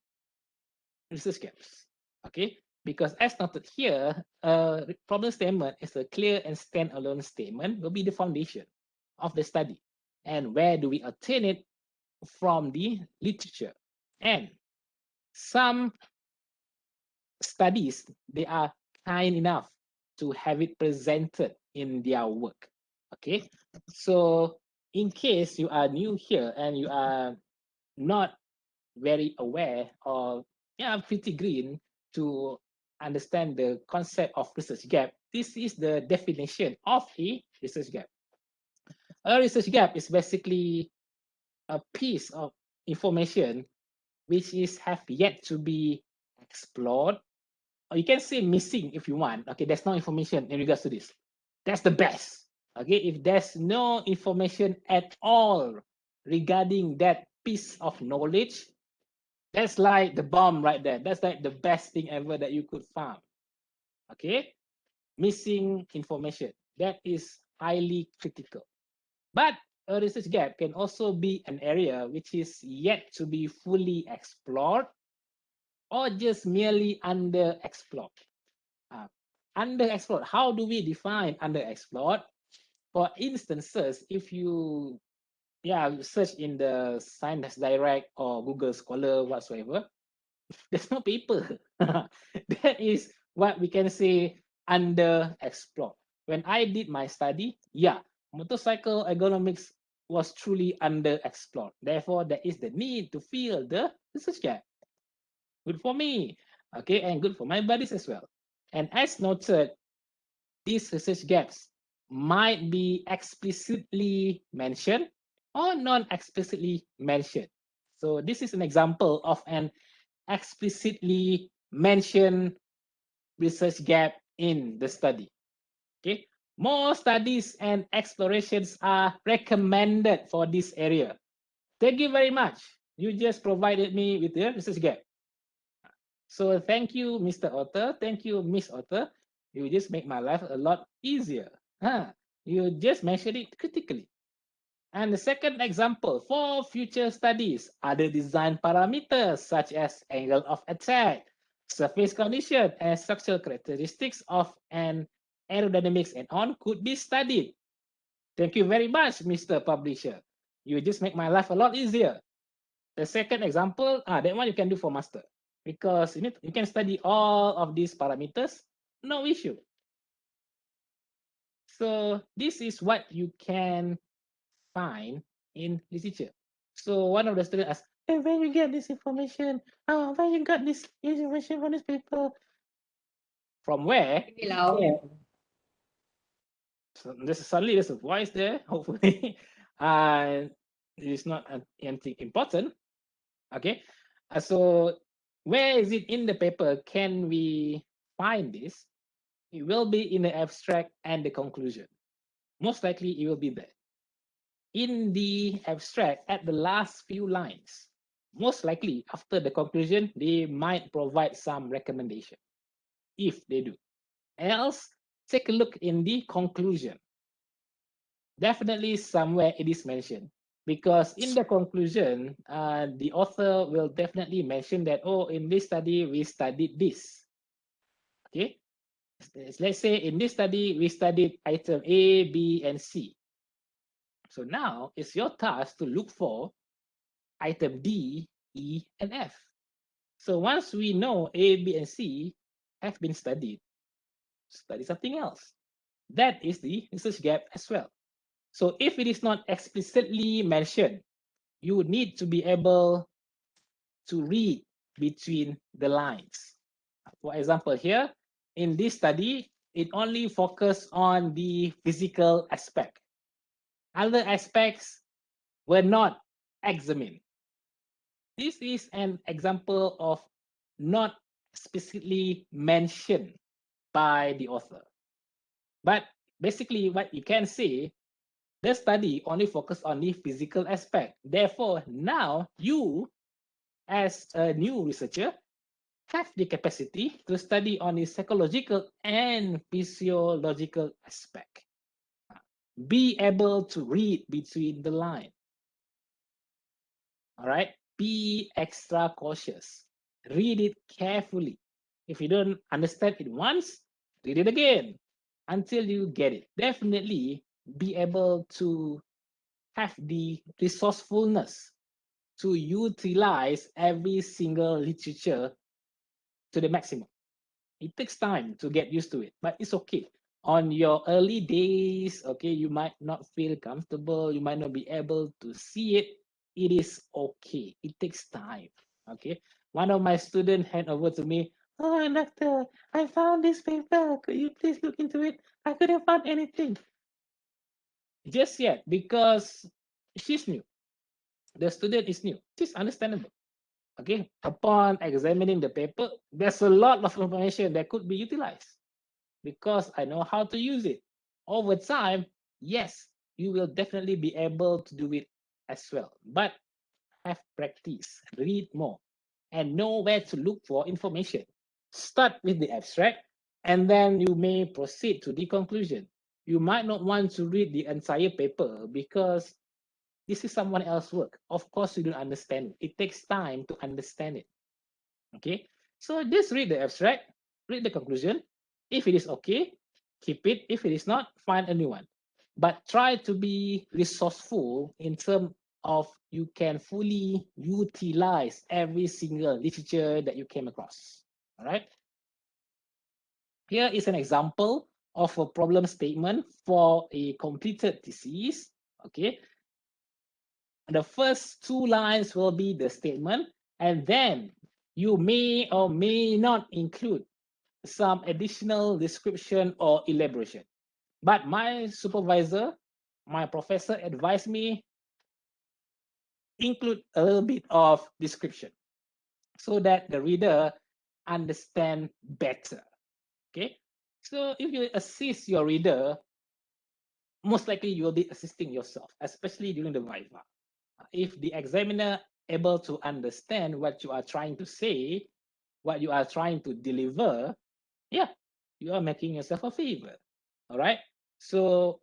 research gaps. Okay, because as noted here, problem statement is a clear and standalone statement will be the foundation of the study. And where do we obtain it? From the literature. And some studies, they are kind enough to have it presented in their work. Okay, so in case you are new here and you are not very aware or pretty green to understand the concept of research gap, this is the definition of a research gap. A research gap is basically a piece of information which is have yet to be explored, or you can say missing if you want. Okay, there's no information in regards to this. That's the best. Okay, if there's no information at all regarding that piece of knowledge, that's like the bomb right there. That's like the best thing ever that you could find. Okay, missing information, that is highly critical. But a research gap can also be an area which is yet to be fully explored or just merely underexplored. Uh, Underexplored, how do we define underexplored? For instances, if you search in the Science Direct or Google Scholar whatsoever, there's no paper. That is what we can say underexplored. When I did my study, motorcycle ergonomics was truly underexplored. Therefore, there is the need to fill the research gap. Good for me, okay, and good for my buddies as well. And as noted, these research gaps might be explicitly mentioned or non-explicitly mentioned. So this is an example of an explicitly mentioned research gap in the study. Okay, more studies and explorations are recommended for this area. Thank you very much. You just provided me with the research gap. So thank you, Mr. Author. Thank you, Miss Author. You just make my life a lot easier. You just mentioned it critically. And the second example, for future studies, other design parameters such as angle of attack, surface condition, and structural characteristics of an aerodynamics and on could be studied. Thank you very much, Mr. Publisher. You just make my life a lot easier. The second example, that one you can do for master because you can study all of these parameters, no issue. So this is what you can find in literature. So one of the students asked, hey, where you get this information? Where you got this information from this paper? From where? So suddenly there's a voice there, hopefully. It's not anything important. Okay. So where is it in the paper? Can we find this? It will be in the abstract and the conclusion. Most likely it will be there. In the abstract, at the last few lines, most likely after the conclusion, they might provide some recommendation, if they do. Else, take a look in the conclusion. Definitely somewhere it is mentioned, because in the conclusion, the author will definitely mention that, in this study, we studied this. Okay, let's say in this study, we studied item A, B, and C. So now it's your task to look for item D, E, and F. So once we know A, B, and C have been studied, study something else. That is the research gap as well. So if it is not explicitly mentioned, you need to be able to read between the lines. For example, here in this study, it only focused on the physical aspect. Other aspects were not examined. This is an example of not specifically mentioned by the author. But basically what you can say, the study only focused on the physical aspect. Therefore, now you, as a new researcher, have the capacity to study on the psychological and physiological aspect. Be able to read between the lines. All right, be extra cautious. Read it carefully. If you don't understand it once, read it again until you get it. Definitely be able to have the resourcefulness to utilize every single literature to the maximum. It takes time to get used to it, but it's okay. On your early days, okay, you might not feel comfortable, you might not be able to see it. It is okay. It takes time. Okay. One of my students hand over to me, oh, doctor, I found this paper. Could you please look into it? I couldn't find anything just yet because she's new. The student is new. It's understandable. Okay. Upon examining the paper, there's a lot of information that could be utilized because I know how to use it. Over time, yes, you will definitely be able to do it as well. But have practice, read more, and know where to look for information. Start with the abstract, and then you may proceed to the conclusion. You might not want to read the entire paper because This is someone else's work. Of course, you don't understand it. It takes time to understand it. Okay, so just read the abstract, read the conclusion. If it is okay, keep it. If it is not, find a new one. But try to be resourceful in terms of you can fully utilize every single literature that you came across. All right. Here is an example of a problem statement for a completed thesis. Okay. The first two lines will be the statement, and then you may or may not include some additional description or elaboration. But my supervisor, my professor advised me include a little bit of description so that the reader understand better. Okay, so if you assist your reader, most likely you will be assisting yourself, especially during the viva. If the examiner able to understand what you are trying to say, what you are trying to deliver, yeah, you are making yourself a favor. All right. So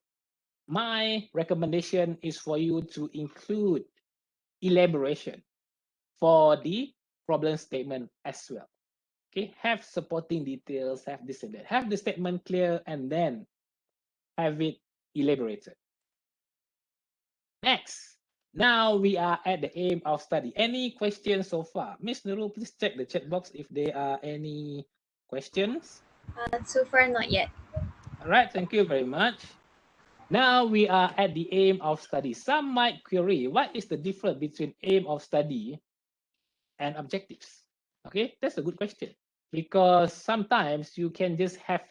my recommendation is for you to include elaboration for the problem statement as well. Okay, have supporting details, have this and that, have the statement clear, and then have it elaborated. Next, now we are at the aim of study. Any questions so far? Miss Nurul, please check the chat box if there are any questions. So far, not yet. All right, thank you very much. Now we are at the aim of study. Some might query, what is the difference between aim of study and objectives? Okay, that's a good question. Because sometimes you can just have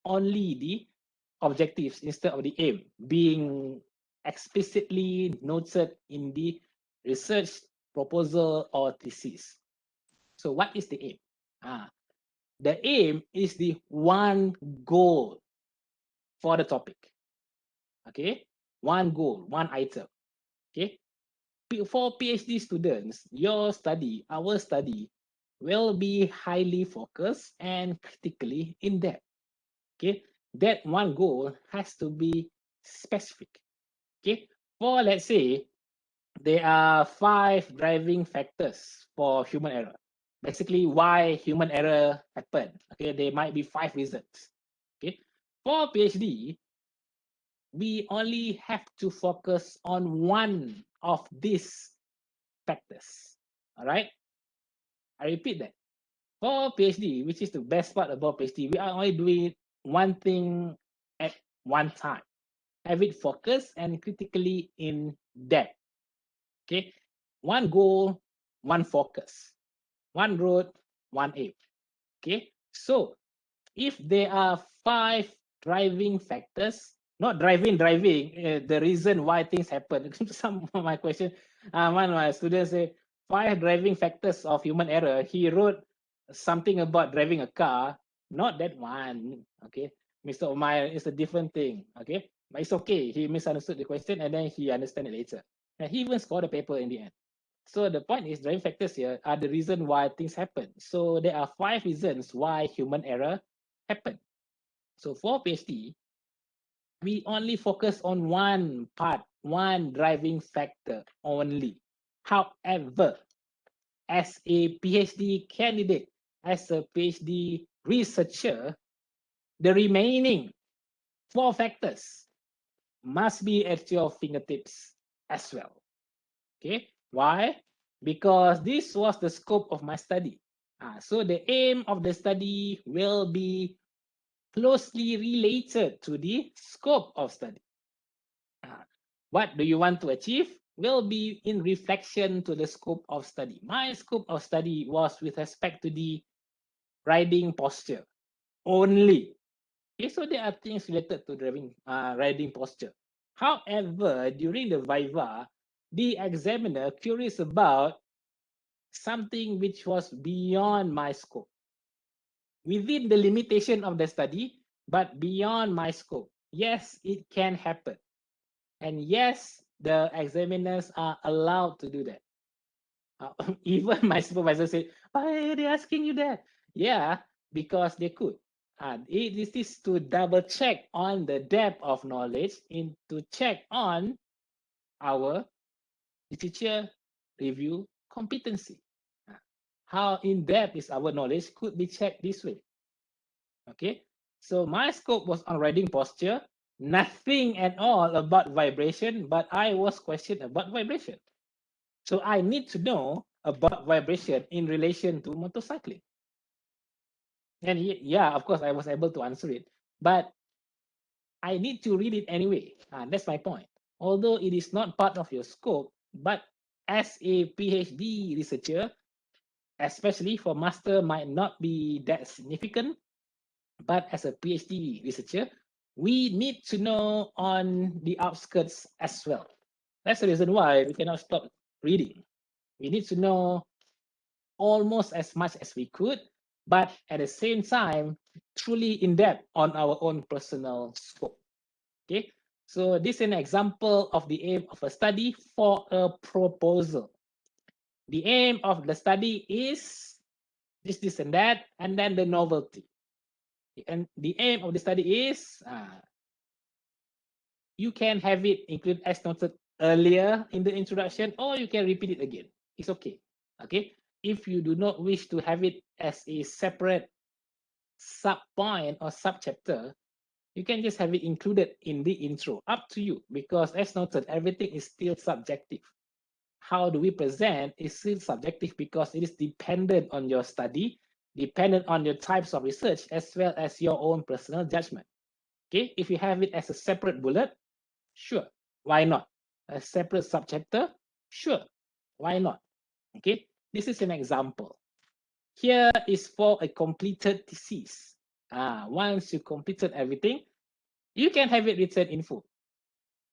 only the objectives instead of the aim being explicitly noted in the research proposal or thesis. So what is the aim? The aim is the one goal for the topic. Okay, one goal, one item. Okay, for PhD students, your study, our study, will be highly focused and critically in depth. Okay, that one goal has to be specific. Okay, for let's say there are 5 driving factors for human error. Basically, why human error happen. Okay, there might be 5 reasons. Okay, for PhD, we only have to focus on one of these factors. All right, I repeat that. For PhD, which is the best part about PhD, we are only doing one thing at one time. Have it focused and critically in depth. Okay, one goal, one focus, one road, one aim. Okay, so if there are 5 driving factors, not driving, the reason why things happen. Some of my question, one of my students say 5 driving factors of human error. He wrote something about driving a car, not that one. Okay, Mr. Omar, it's a different thing. Okay, but it's okay. He misunderstood the question and then he understand it later. And he even scored a paper in the end. So the point is driving factors here are the reason why things happen. So there are 5 reasons why human error happen. So for PhD, we only focus on one part, one driving factor only. However, as a PhD candidate, as a PhD researcher, the remaining 4 factors must be at your fingertips as well. Okay, why? Because this was the scope of my study. So the aim of the study will be closely related to the scope of study. What do you want to achieve will be in reflection to the scope of study. My scope of study was with respect to the riding posture only. Okay, so there are things related to riding posture. However, during the viva, the examiner curious about something which was beyond my scope. Within the limitation of the study, but beyond my scope. Yes, it can happen. And yes, the examiners are allowed to do that. Even my supervisor said, why are they asking you that? Yeah, because they could. It is to double check on the depth of knowledge, to check on our literature review competency. How in-depth is our knowledge could be checked this way. Okay, so my scope was on writing posture, nothing at all about vibration, but I was questioned about vibration. So I need to know about vibration in relation to motorcycling. And yeah, of course, I was able to answer it, but I need to read it anyway. That's my point. Although it is not part of your scope, but as a PhD researcher, especially for master, might not be that significant. But as a PhD researcher, we need to know on the outskirts as well. That's the reason why we cannot stop reading. We need to know almost as much as we could, but at the same time, truly in depth on our own personal scope. Okay, so this is an example of the aim of a study for a proposal. The aim of the study is this, and that, and then the novelty. And the aim of the study is you can have it included as noted earlier in the introduction, or you can repeat it again. It's okay. Okay. If you do not wish to have it as a separate sub-point or sub-chapter, you can just have it included in the intro. Up to you, because as noted, everything is still subjective. How do we present is still subjective because it is dependent on your study, dependent on your types of research, as well as your own personal judgment. Okay, if you have it as a separate bullet, sure, why not? A separate subchapter, sure, why not? Okay, this is an example. Here is for a completed thesis. Once you completed everything, you can have it written in full.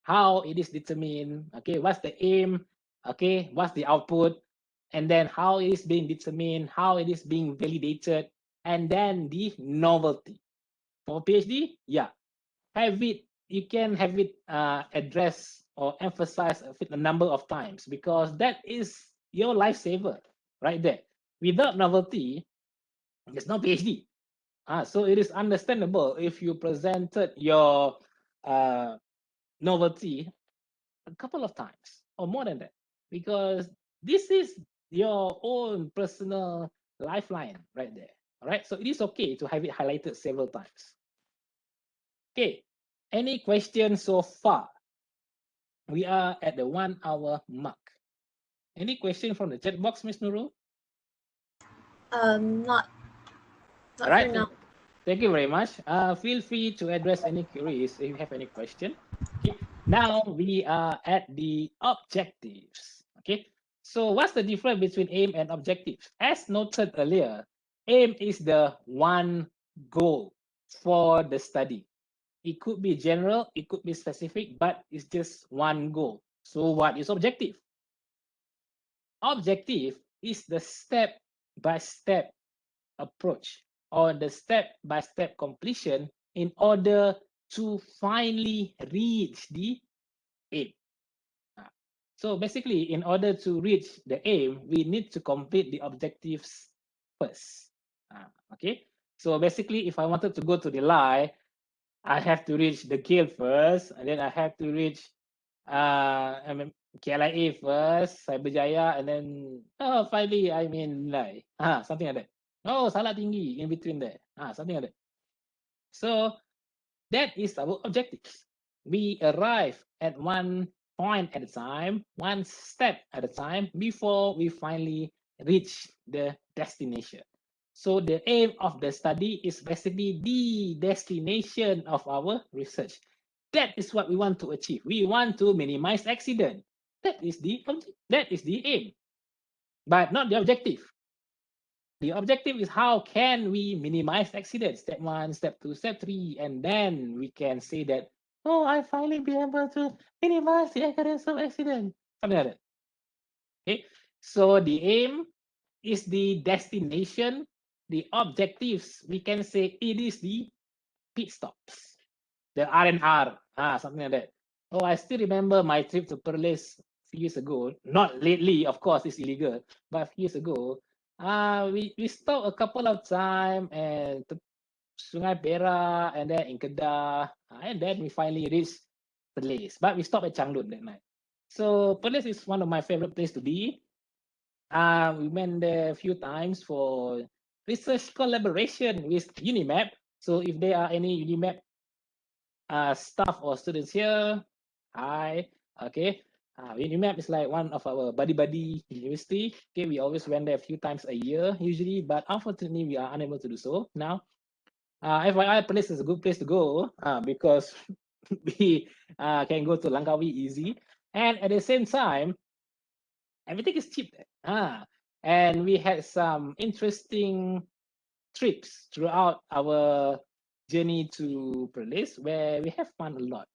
How it is determined, okay, what's the aim, okay, what's the output, and then how it is being determined, how it is being validated, and then the novelty. For PhD, yeah, have it, you can have it addressed or emphasized a number of times, because that is your lifesaver right there. Without novelty, there's no PhD. So it is understandable if you presented your novelty a couple of times or more than that, because this is your own personal lifeline right there. All right, so it is okay to have it highlighted several times. Okay, any questions so far? We are at the 1 hour mark. Any question from the chat box, Ms. Nurul? Not All right. for now. Thank you very much. Feel free to address any queries if you have any question. Okay. Now we are at the objectives. Okay. So what's the difference between aim and objectives? As noted earlier, aim is the one goal for the study. It could be general, it could be specific, but it's just one goal. So what is objective? Objective is the step-by-step approach or the step-by-step completion in order to finally reach the aim. So basically, in order to reach the aim, we need to complete the objectives first. Okay. So basically, if I wanted to go to Nilai, I have to reach the Gale first, and then I have to reach KLIA first, Cyberjaya, and then finally I'm in Nilai. Something like that. Oh, Salak Tinggi in between there. Something like that. So that is our objectives. We arrive at one point at a time, one step at a time before we finally reach the destination. So the aim of the study is basically the destination of our research. That is what we want to achieve. We want to minimize accident. That is the aim, but not the objective. The objective is how can we minimize accidents? Step 1, step 2, step 3, and then we can say that, oh, I finally be able to minimize the occurrence of accident. Something like that. Okay, so the aim is the destination. The objectives, we can say it is the pit stops, the R&R, something like that. Oh, I still remember my trip to Perlis a few years ago. Not lately, of course, it's illegal, but a few years ago. We stopped a couple of times and Sungai Perak and then in Kedah, and then we finally reached Perlis. But we stopped at Changlun that night. So Perlis is one of my favorite places to be. We went there a few times for research collaboration with Unimap. So if there are any Unimap staff or students here, hi, okay. Unimap is like one of our buddy university. Okay, we always went there a few times a year usually, but unfortunately we are unable to do so now. FYI, Perlis is a good place to go because we can go to Langkawi easy, and at the same time, everything is cheap there. And we had some interesting trips throughout our journey to Perlis where we have fun a lot.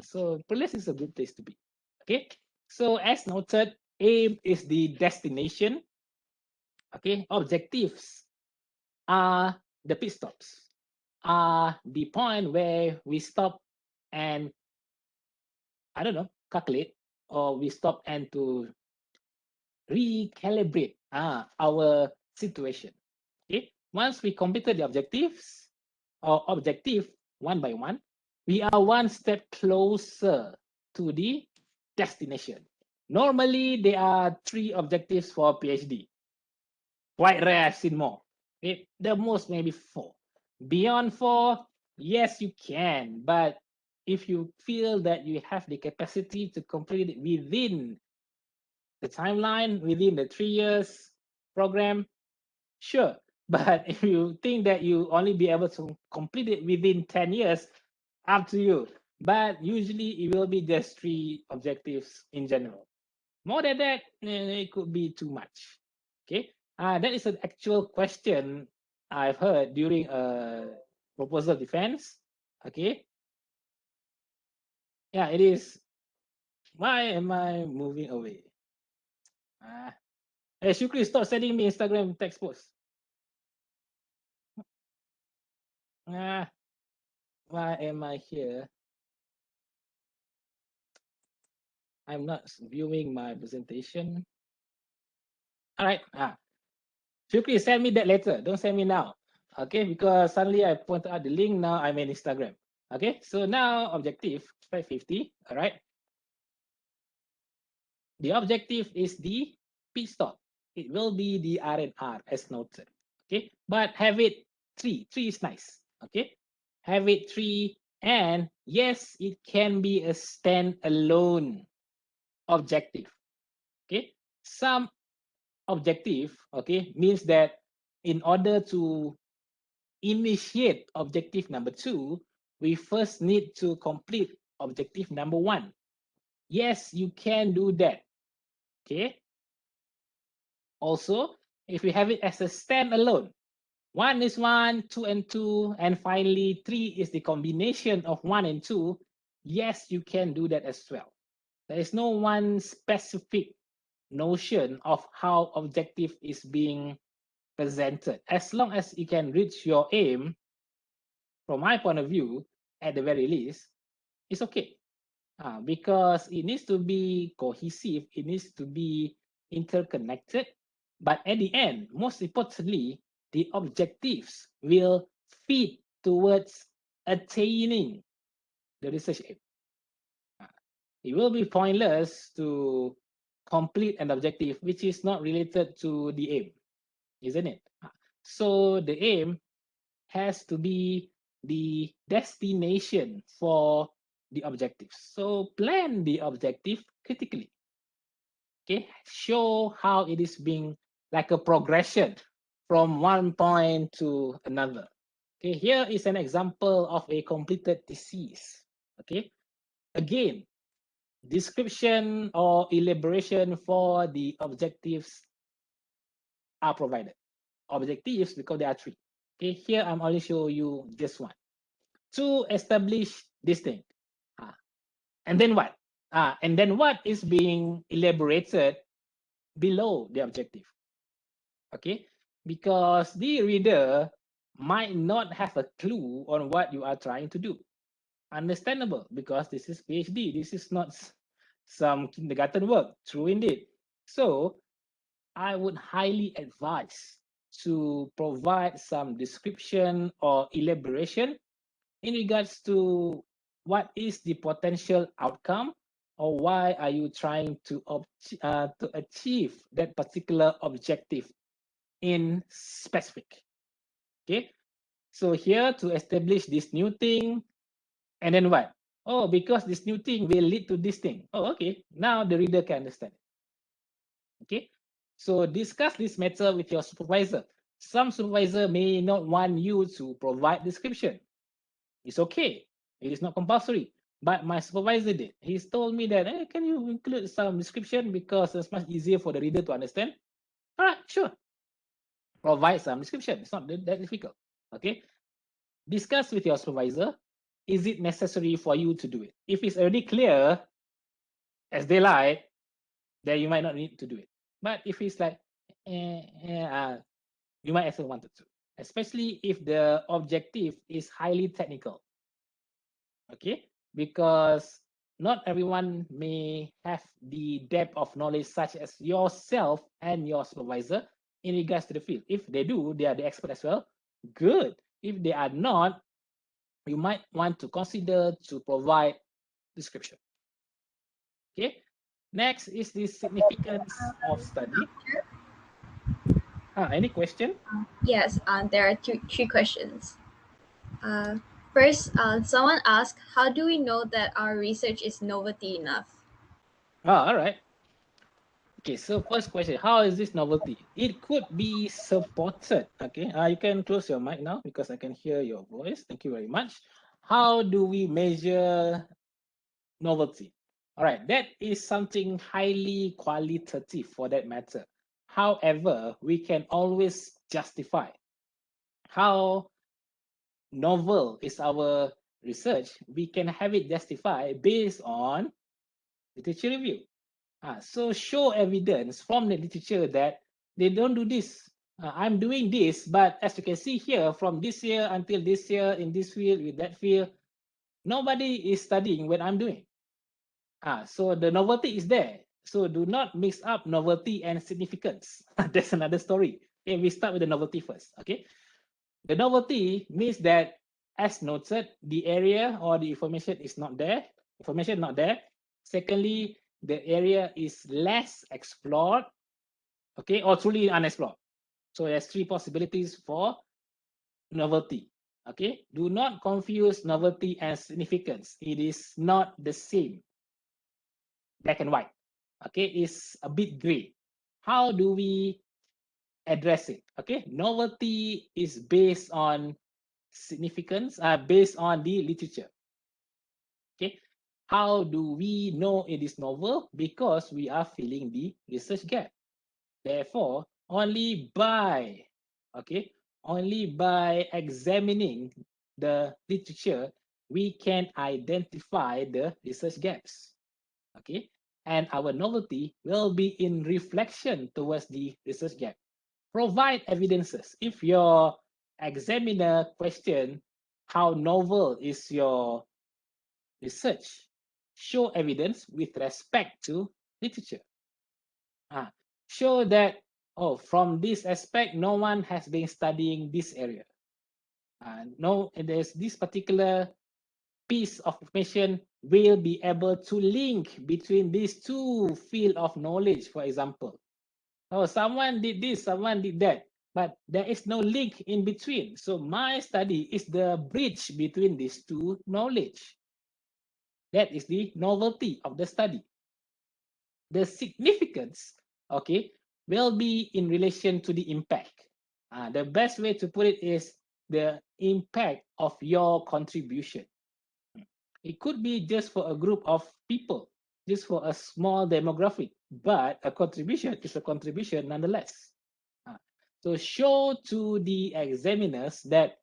So Perlis is a good place to be. Okay. So as noted, aim is the destination. Okay. Objectives are the pit stops. Are the point where we stop and I don't know, calculate, or we stop and to recalibrate our situation. Okay, once we completed the objectives or objective one by one, we are one step closer to the destination. Normally, there are 3 objectives for PhD. Quite rare, I've seen more. Okay? The most maybe 4. Beyond 4, yes, you can, but if you feel that you have the capacity to complete it within the timeline, within the 3 years program, sure. But if you think that you only be able to complete it within 10 years, up to you. But usually it will be just 3 objectives in general. More than that, it could be too much. Okay, that is an actual question I've heard during a proposal defense. Okay, yeah, it is. Why am I moving away? Hey, Shukri, stop sending me Instagram text posts. Why am I here? I'm not viewing my presentation. All right. Shukri, send me that later. Don't send me now. Okay, because suddenly I pointed out the link. Now I'm in Instagram. Okay, so now objective 550. All right. The objective is the pit stop. It will be the R&R as noted. Okay, but have it 3. 3 is nice. Okay, have it 3, and yes, it can be a standalone objective. Okay, some objective, okay, means that in order to initiate objective number 2, we first need to complete objective number 1. Yes, you can do that. Okay. Also, if we have it as a standalone, 1 is 1, 2 and 2, and finally 3 is the combination of 1 and 2. Yes, you can do that as well. There is no one specific notion of how objective is being presented. As long as you can reach your aim, from my point of view, at the very least, it's okay. Because it needs to be cohesive, it needs to be interconnected. But at the end, most importantly, the objectives will feed towards attaining the research aim. It will be pointless to complete an objective which is not related to the aim, isn't it? So the aim has to be the destination for the objectives. So plan the objective critically. Okay, show how it is being like a progression from one point to another. Okay, here is an example of a completed thesis. Okay, again, description or elaboration for the objectives are provided. Objectives because there are 3. Okay, here I'm only showing you just one. To establish this thing. And then what? And then what is being elaborated below the objective? Okay, because the reader might not have a clue on what you are trying to do. Understandable, because this is PhD. This is not some kindergarten work. True indeed. So I would highly advise to provide some description or elaboration in regards to what is the potential outcome or why are you trying to achieve that particular objective in specific. Okay, so here to establish this new thing, and then what? Oh, because this new thing will lead to this thing. Oh, okay, now the reader can understand. Okay, so discuss this matter with your supervisor. Some supervisor may not want you to provide description. It's okay, it is not compulsory. But my supervisor did. He's told me that, hey, can you include some description because it's much easier for the reader to understand? All right, sure. Provide some description. It's not that difficult. Okay. Discuss with your supervisor. Is it necessary for you to do it? If it's already clear as daylight, then you might not need to do it. But if it's like, you might actually want to, especially if the objective is highly technical. Okay, because not everyone may have the depth of knowledge such as yourself and your supervisor in regards to the field. If they do, they are the expert as well. Good. If they are not, you might want to consider to provide description. Okay. Next is the significance of study. Any question? Yes, there are three questions. First, someone asked, how do we know that our research is novelty enough? All right. Okay, so first question, how is this novelty? It could be supported. Okay, you can close your mic now because I can hear your voice. Thank you very much. How do we measure novelty? All right, that is something highly qualitative for that matter. However, we can always justify how novel is our research. We can have it justified based on literature review. So show evidence from the literature that they don't do this. I'm doing this, but as you can see here, from this year until this year, in this field, with that field, nobody is studying what I'm doing. So the novelty is there. So do not mix up novelty and significance. That's another story. Okay, we start with the novelty first. Okay, the novelty means that, as noted, the area or the information is not there. Information not there. Secondly, the area is less explored, okay, or truly unexplored. So there's three possibilities for novelty. Okay, do not confuse novelty and significance. It is not the same. Black and white. Okay, it's a bit gray. How do we address it? Okay, novelty is based on significance, based on the literature. Okay, how do we know it is novel? Because we are filling the research gap. Therefore, only by examining the literature, we can identify the research gaps. Okay, and our novelty will be in reflection towards the research gap. Provide evidences. If your examiner question how novel is your research, show evidence with respect to literature. Show that, oh, from this aspect, no one has been studying this area. No, there's this particular piece of information will be able to link between these two fields of knowledge, for example. Oh, someone did this, someone did that, but there is no link in between. So my study is the bridge between these two knowledge. That is the novelty of the study. The significance, okay, will be in relation to the impact. The best way to put it is the impact of your contribution. It could be just for a group of people, just for a small demographic, but a contribution is a contribution nonetheless. So show to the examiners that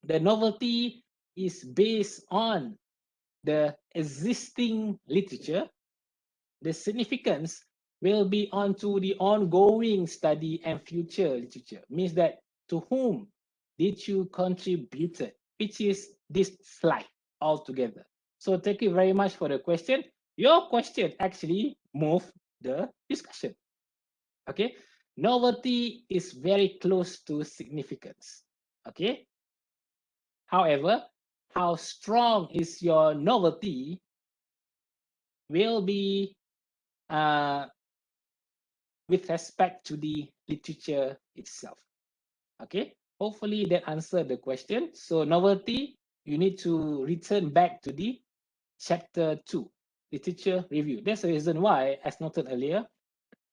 the novelty is based on the existing literature. The significance will be onto the ongoing study and future literature. Means that to whom did you contribute, which is this slide altogether. So thank you very much for the question. Your question actually moved the discussion. Okay, novelty is very close to significance. Okay, however, how strong is your novelty will be with respect to the literature itself. Okay, hopefully that answered the question. So novelty, you need to return back to the chapter 2, literature review. That's the reason why, as noted earlier,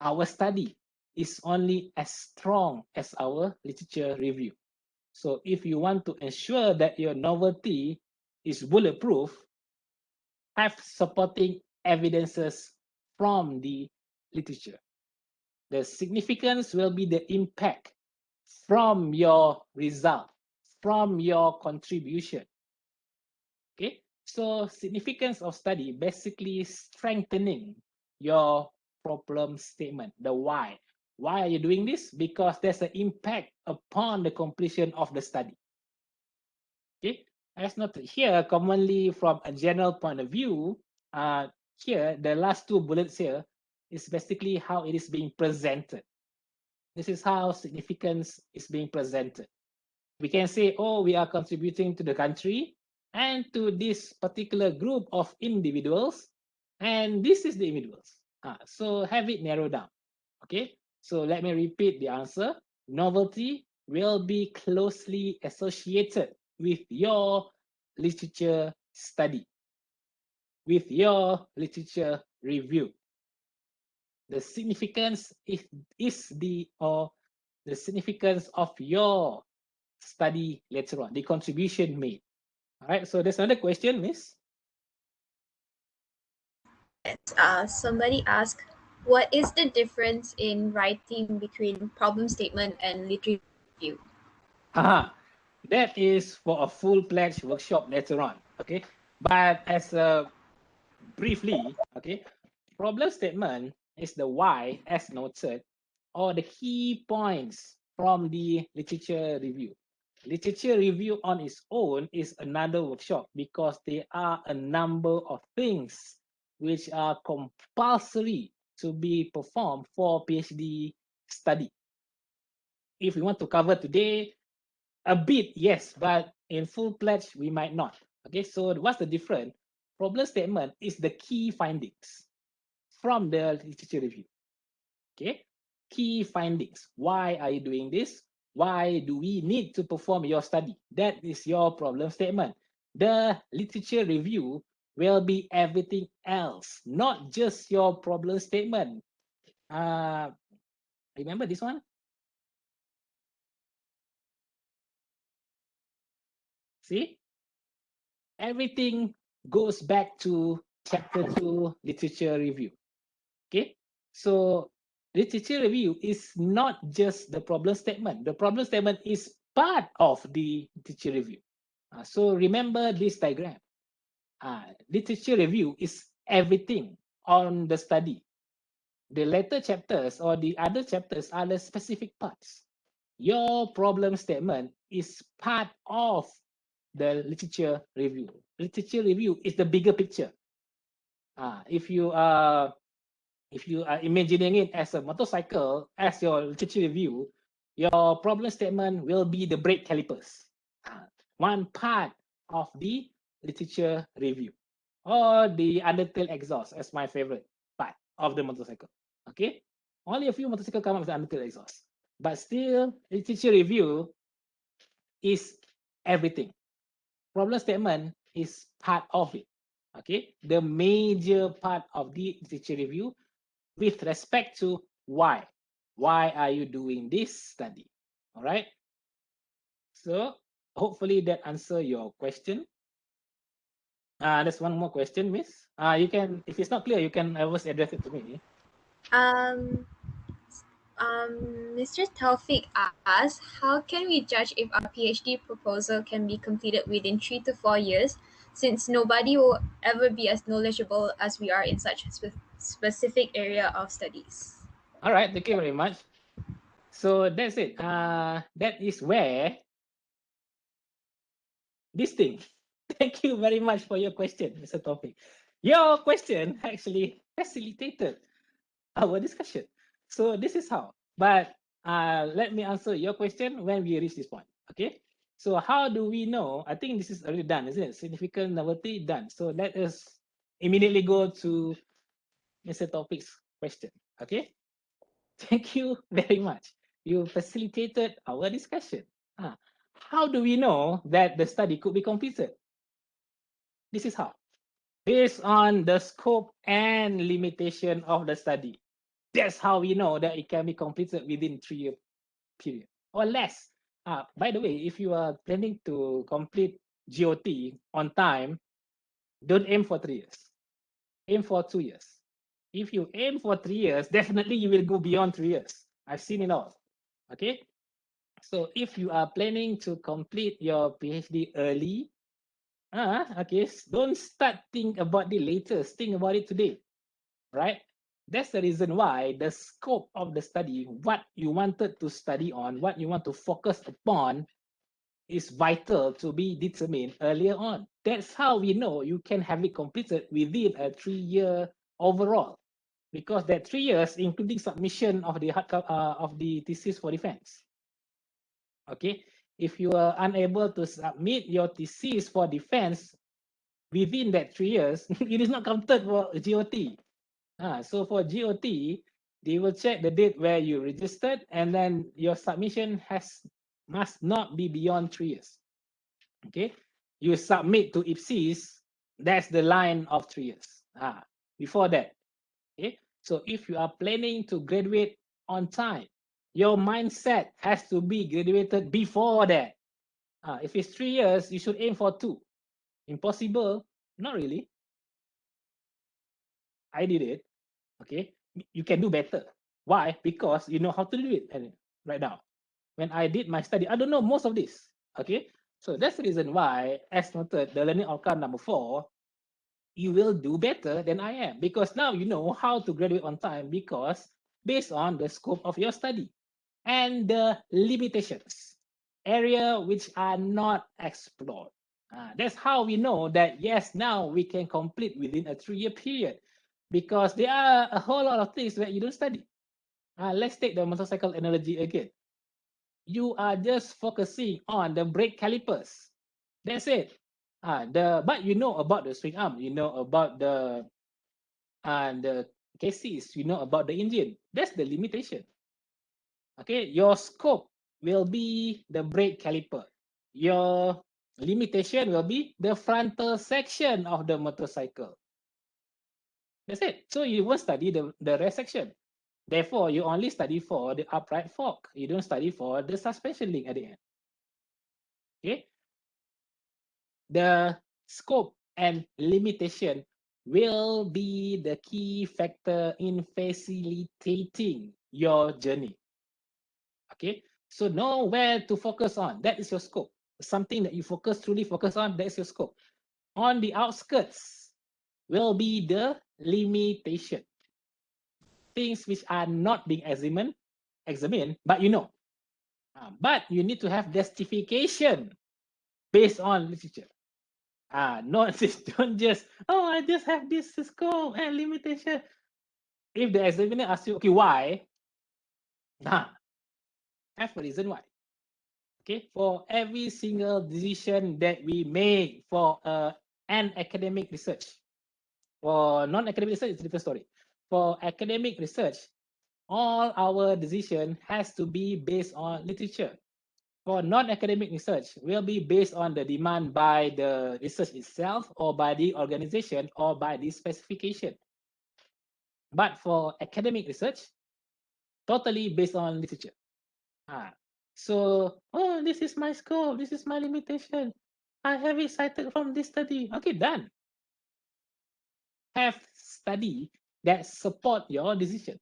our study is only as strong as our literature review. So if you want to ensure that your novelty is bulletproof, have supporting evidences from the literature. The significance will be the impact from your result, from your contribution. Okay, so significance of study basically strengthening your problem statement, the why. Why are you doing this? Because there's an impact upon the completion of the study. Okay, as noted here, commonly from a general point of view, here, the last two bullets here is basically how it is being presented. This is how significance is being presented. We can say, oh, we are contributing to the country and to this particular group of individuals, and this is the individuals. So have it narrowed down. Okay, so let me repeat the answer. Novelty will be closely associated with your literature study, with your literature review. The significance is the significance of your study later on, the contribution made. All right, so there's another question, Miss. Yes, somebody asked, what is the difference in writing between problem statement and literature review? That is for a full-fledged workshop later on. Okay, but as briefly, okay, problem statement is the why as noted, or the key points from the literature review. Literature review on its own is another workshop because there are a number of things which are compulsory to be performed for PhD study. If we want to cover today, a bit, yes, but in full-fledged, we might not. Okay, so what's the difference? Problem statement is the key findings from the literature review. Okay, key findings. Why are you doing this? Why do we need to perform your study? That is your problem statement. The literature review will be everything else, not just your problem statement. Remember this one? See? Everything goes back to chapter 2, literature review. Okay, so literature review is not just the problem statement. The problem statement is part of the literature review. So remember this diagram. Literature review is everything on the study. The later chapters or the other chapters are the specific parts. Your problem statement is part of the literature review. Literature review is the bigger picture. If you are imagining it as a motorcycle, as your literature review, your problem statement will be the brake calipers. One part of the literature review, or the undertail exhaust as my favorite part of the motorcycle. Okay, only a few motorcycles come up with undertail exhaust, but still literature review is everything. Problem statement is part of it. Okay, the major part of the literature review with respect to why. Why are you doing this study? All right. So hopefully that answer your question. There's one more question, Miss. You can, if it's not clear, you can always address it to me. Um, Mr. Taufik asks, how can we judge if our PhD proposal can be completed within 3 to 4 years, since nobody will ever be as knowledgeable as we are in such a specific area of studies? All right, thank you very much. So that's it. That is where this thing. Thank you very much for your question, Mr. Taufik. Your question actually facilitated our discussion. So this is how. But let me answer your question when we reach this point. Okay. So how do we know? I think this is already done, isn't it? Significant novelty done. So let us immediately go to Mr. Topic's question. Okay. Thank you very much. You facilitated our discussion. How do we know that the study could be completed? This is how. Based on the scope and limitation of the study. That's how we know that it can be completed within 3-year period or less. By the way, if you are planning to complete GOT on time, don't aim for 3 years. Aim for 2 years. If you aim for 3 years, definitely you will go beyond 3 years. I've seen it all. Okay. So if you are planning to complete your PhD early, okay, don't start think about it later. Think about it today, right? That's the reason why the scope of the study, what you wanted to study on, what you want to focus upon, is vital to be determined earlier on. That's how we know you can have it completed within a 3-year overall, because that 3 years including submission of the thesis for defense. Okay, if you are unable to submit your thesis for defense within that 3 years, it is not counted for GOT. So for GOT, they will check the date where you registered, and then your submission must not be beyond 3 years. Okay, you submit to IPSIS, that's the line of 3 years. Before that, okay. So if you are planning to graduate on time, your mindset has to be graduated before that. If it's 3 years, you should aim for 2. Impossible? Not really. I did it. Okay, you can do better. Why? Because you know how to do it right now. When I did my study, I don't know most of this. Okay, so that's the reason why, as noted, the learning outcome number 4, you will do better than I am, because now you know how to graduate on time, because based on the scope of your study and the limitations, area which are not explored. That's how we know that yes, now we can complete within a 3-year period, because there are a whole lot of things that you don't study. Let's take the motorcycle analogy again. You are just focusing on the brake calipers. That's it. But you know about the swing arm, you know about the chassis, you know about the engine. That's the limitation. Okay, your scope will be the brake caliper. Your limitation will be the frontal section of the motorcycle. That's it. So you won't study the rear section. Therefore, you only study for the upright fork. You don't study for the suspension link at the end. Okay. The scope and limitation will be the key factor in facilitating your journey. Okay, so know where to focus on. That is your scope. Something that you truly focus on, that's your scope. On the outskirts will be the limitation. Things which are not being examined, but you know. But you need to have justification based on literature. Not don't just, I just have this scope and limitation. If the examiner asks you, okay, why? Have a reason why. Okay, for every single decision that we make for an academic research. For non-academic research, it's a different story. For academic research, all our decision has to be based on literature. For non-academic research, will be based on the demand by the research itself, or by the organization, or by the specification. But for academic research, totally based on literature. So, this is my scope, this is my limitation. I have it cited from this study. Okay, done. Have study that support your decision.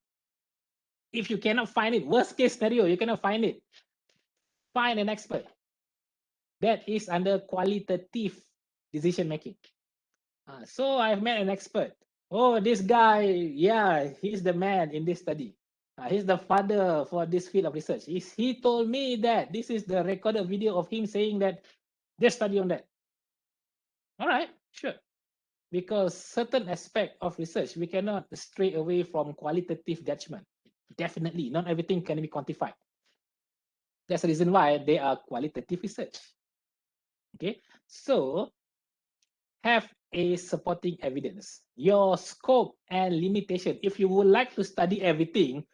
If you cannot find it, worst case scenario, you cannot find it, find an expert. That is under qualitative decision making. So I've met an expert. Oh, this guy, yeah, he's the man in this study. He's the father for this field of research. He told me that this is the recorded video of him saying that just study on that. All right, sure. Because certain aspect of research, we cannot stray away from qualitative judgment. Definitely, not everything can be quantified. That's the reason why they are qualitative research. Okay, so have a supporting evidence. Your scope and limitation. If you would like to study everything,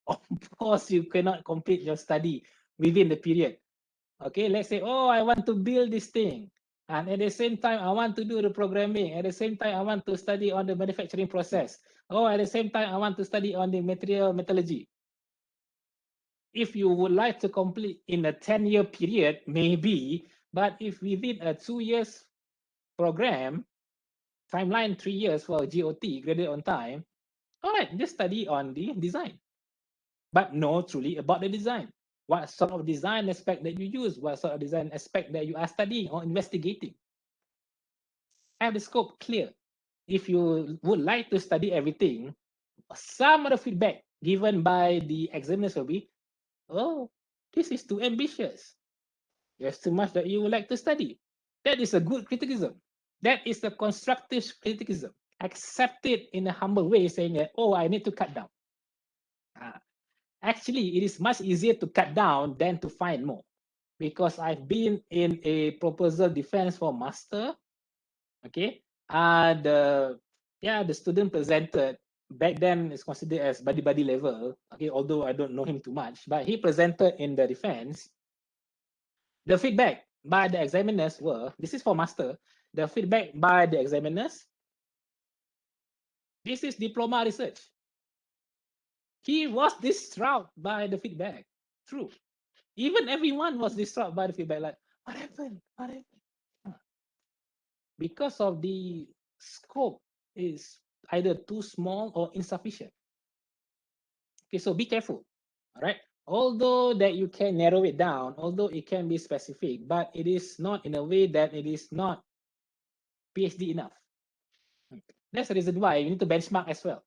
of course you cannot complete your study within the period. Okay, let's say, oh, I want to build this thing. And at the same time, I want to do the programming. At the same time, I want to study on the manufacturing process. Oh, at the same time, I want to study on the material metallurgy. If you would like to complete in a 10-year period, maybe, but if within a 2 years program, timeline 3 years for GOT, graded on time, all right, just study on the design. But know truly about the design. What sort of design aspect that you use? What sort of design aspect that you are studying or investigating? Have the scope clear. If you would like to study everything, some of the feedback given by the examiners will be, oh, this is too ambitious. There's too much that you would like to study. That is a good criticism. That is a constructive criticism. Accept it in a humble way, saying, oh, I need to cut down. Actually, it is much easier to cut down than to find more, because I've been in a proposal defense for master. Okay, the student presented back then is considered as buddy level. Okay, although I don't know him too much, but he presented in the defense. The feedback by the examiners were, this is for master. The feedback by the examiners, this is diploma research. He was distraught by the feedback. True. Even everyone was distraught by the feedback. Like, what happened? What happened? Because of the scope is either too small or insufficient. Okay, so be careful. All right. Although that you can narrow it down, although it can be specific, but it is not in a way that it is not PhD enough. That's the reason why you need to benchmark as well.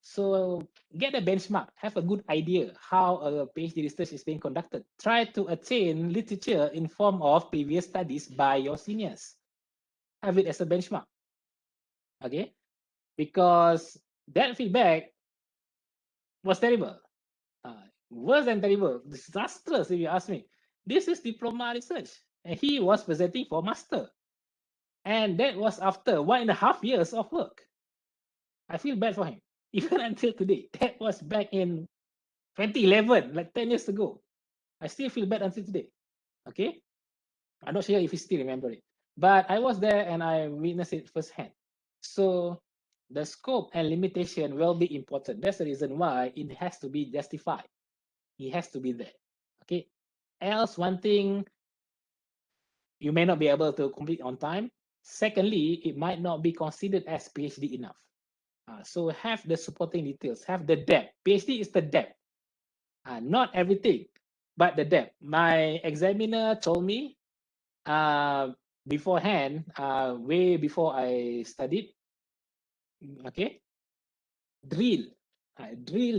So get a benchmark, have a good idea how a PhD research is being conducted. Try to attain literature in form of previous studies by your seniors. Have it as a benchmark. Okay, because that feedback was terrible. Worse than terrible, disastrous if you ask me. This is diploma research, and he was presenting for master. And that was after 1.5 years of work. I feel bad for him, even until today. That was back in 2011, like 10 years ago. I still feel bad until today. Okay, I'm not sure if you still remember it, but I was there and I witnessed it firsthand. So the scope and limitation will be important. That's the reason why it has to be justified. It has to be there. Okay. Else, one thing, you may not be able to complete on time. Secondly, it might not be considered as PhD enough. So have the supporting details, have the depth. PhD is the depth, not everything, but the depth. My examiner told me beforehand, way before I studied, okay, drill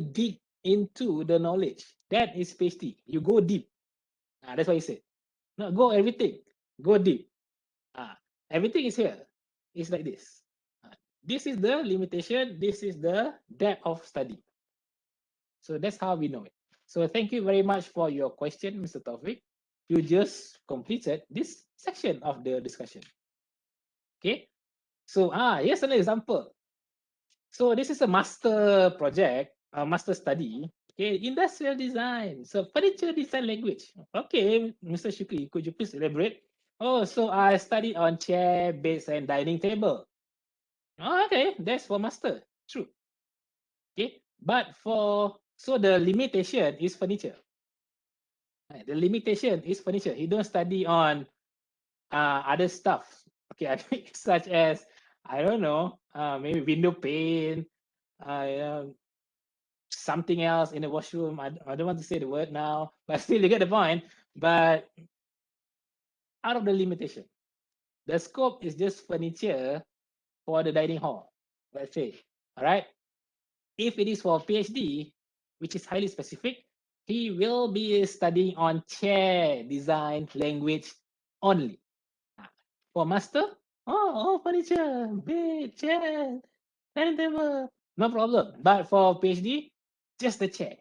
deep into the knowledge. That is PhD. You go deep. That's what he said. No, go everything. Go deep. Everything is here. It's like this. This is the limitation. This is the depth of study. So that's how we know it. So thank you very much for your question, Mr. Taufik. You just completed this section of the discussion. Okay. So here's an example. So this is a master project, a master study. Okay, industrial design. So furniture design language. Okay, Mr. Shukri, could you please elaborate? Oh, so I studied on chair, beds, and dining table. Oh, okay, that's for master. True. Okay, but so the limitation is furniture. The limitation is furniture. You don't study on other stuff. Okay, I think such as, I don't know, maybe window pane, something else in the washroom. I don't want to say the word now, but still you get the point. But out of the limitation, the scope is just furniture for the dining hall, let's say. All right. If it is for PhD, which is highly specific, he will be studying on chair design language only. For master, oh, furniture, bed, chair, dining table, no problem. But for PhD, just the chair.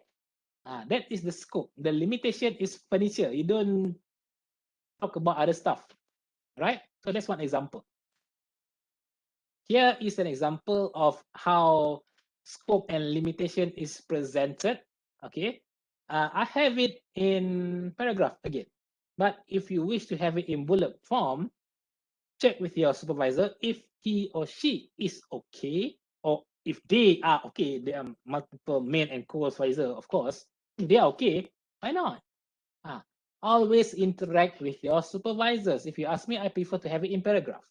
That is the scope. The limitation is furniture. You don't talk about other stuff, right? So that's one example. Here is an example of how scope and limitation is presented. Okay, I have it in paragraph again, but if you wish to have it in bullet form, check with your supervisor if he or she is okay, or if they are okay. There are multiple main and co-supervisor, of course. If they are okay, why not? Always interact with your supervisors. If you ask me, I prefer to have it in paragraph.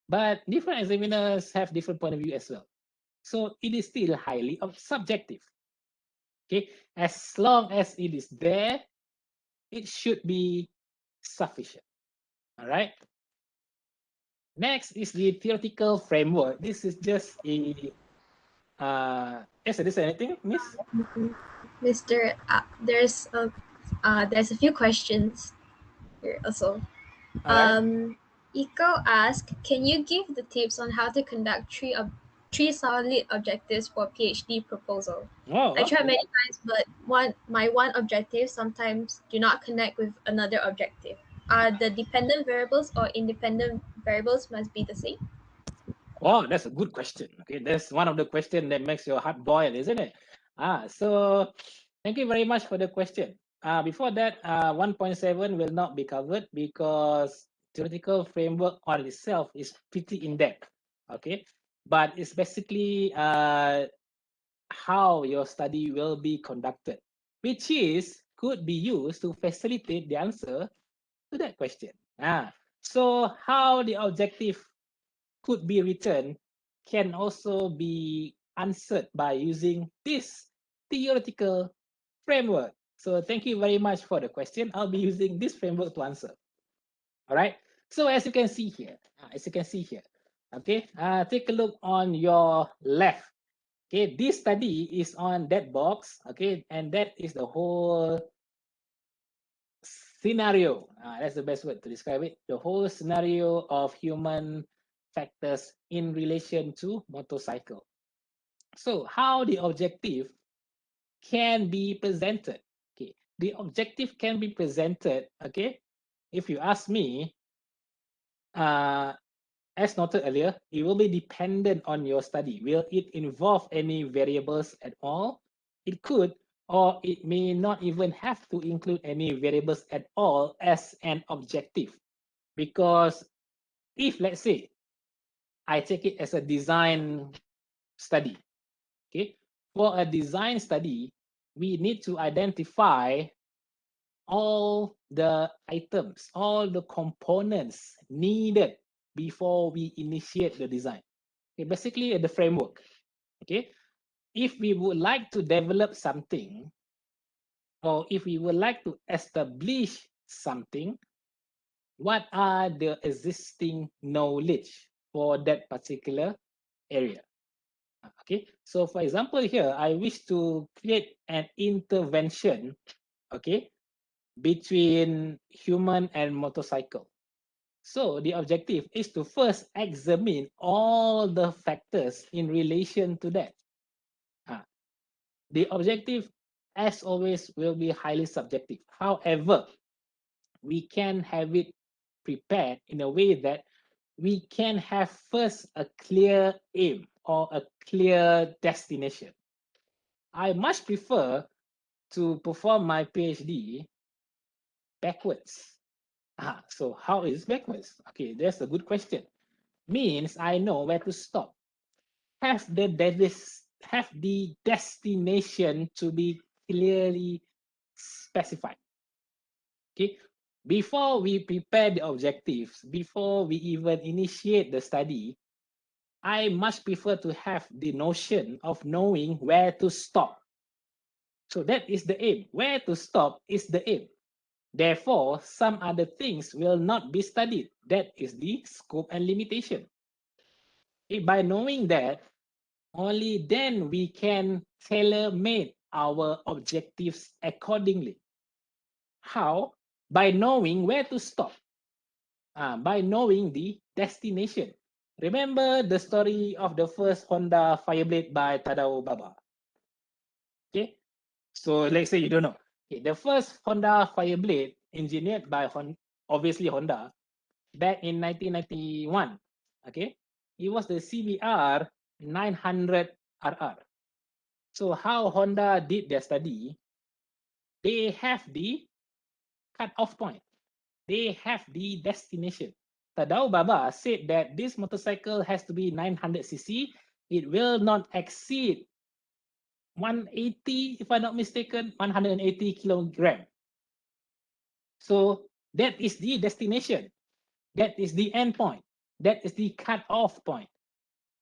But different examiners have different point of view as well. So it is still highly subjective. Okay, as long as it is there, it should be sufficient. All right. Next is the theoretical framework. This is just a yes, is there anything, Miss? Mr. There's a few questions here also. All right. Eco asked, can you give the tips on how to conduct three solid objectives for PhD proposal? Oh, I tried okay. many times, but my one objective sometimes do not connect with another objective. Are the dependent variables or independent variables must be the same? Oh, that's a good question. Okay, that's one of the questions that makes your heart boil, isn't it? So thank you very much for the question. Before that, 1.7 will not be covered because theoretical framework on itself is pretty in-depth. Okay, but it's basically how your study will be conducted, which is could be used to facilitate the answer to that question. So how the objective could be written can also be answered by using this theoretical framework. So thank you very much for the question. I'll be using this framework to answer. All right. So as you can see here, okay, take a look on your left. Okay, this study is on that box. Okay, and that is the whole scenario. That's the best word to describe it. The whole scenario of human factors in relation to motorcycle. So how the objective can be presented. Okay, the objective can be presented. Okay, if you ask me, as noted earlier, it will be dependent on your study. Will it involve any variables at all? It could, or it may not even have to include any variables at all as an objective. Because if, let's say, I take it as a design study, okay, for a design study, we need to identify all the items, all the components needed before we initiate the design. Okay, basically the framework. Okay, if we would like to develop something, or if we would like to establish something, what are the existing knowledge for that particular area? Okay, so for example here, I wish to create an intervention, okay, between human and motorcycle. So the objective is to first examine all the factors in relation to that. The objective, as always, will be highly subjective. However, we can have it prepared in a way that we can have first a clear aim or a clear destination. I much prefer to perform my PhD backwards. So how is backwards? Okay, that's a good question. Means I know where to stop. Have the destination to be clearly specified. Okay, before we prepare the objectives, before we even initiate the study, I much prefer to have the notion of knowing where to stop. So that is the aim. Where to stop is the aim. Therefore, some other things will not be studied. That is the scope and limitation. By knowing that, only then we can tailor-make our objectives accordingly. How? By knowing where to stop. By knowing the destination. Remember the story of the first Honda Fireblade by Tadao Baba? Okay, so let's say you don't know. Okay, the first Honda Fireblade engineered by obviously Honda back in 1991. Okay, It was the CBR 900 RR. So how Honda did their study, they have the cut-off point. They have the destination. Tadao Baba said that this motorcycle has to be 900cc. It will not exceed 180, if I'm not mistaken, 180 kilogram. So that is the destination. That is the end point. That is the cut-off point.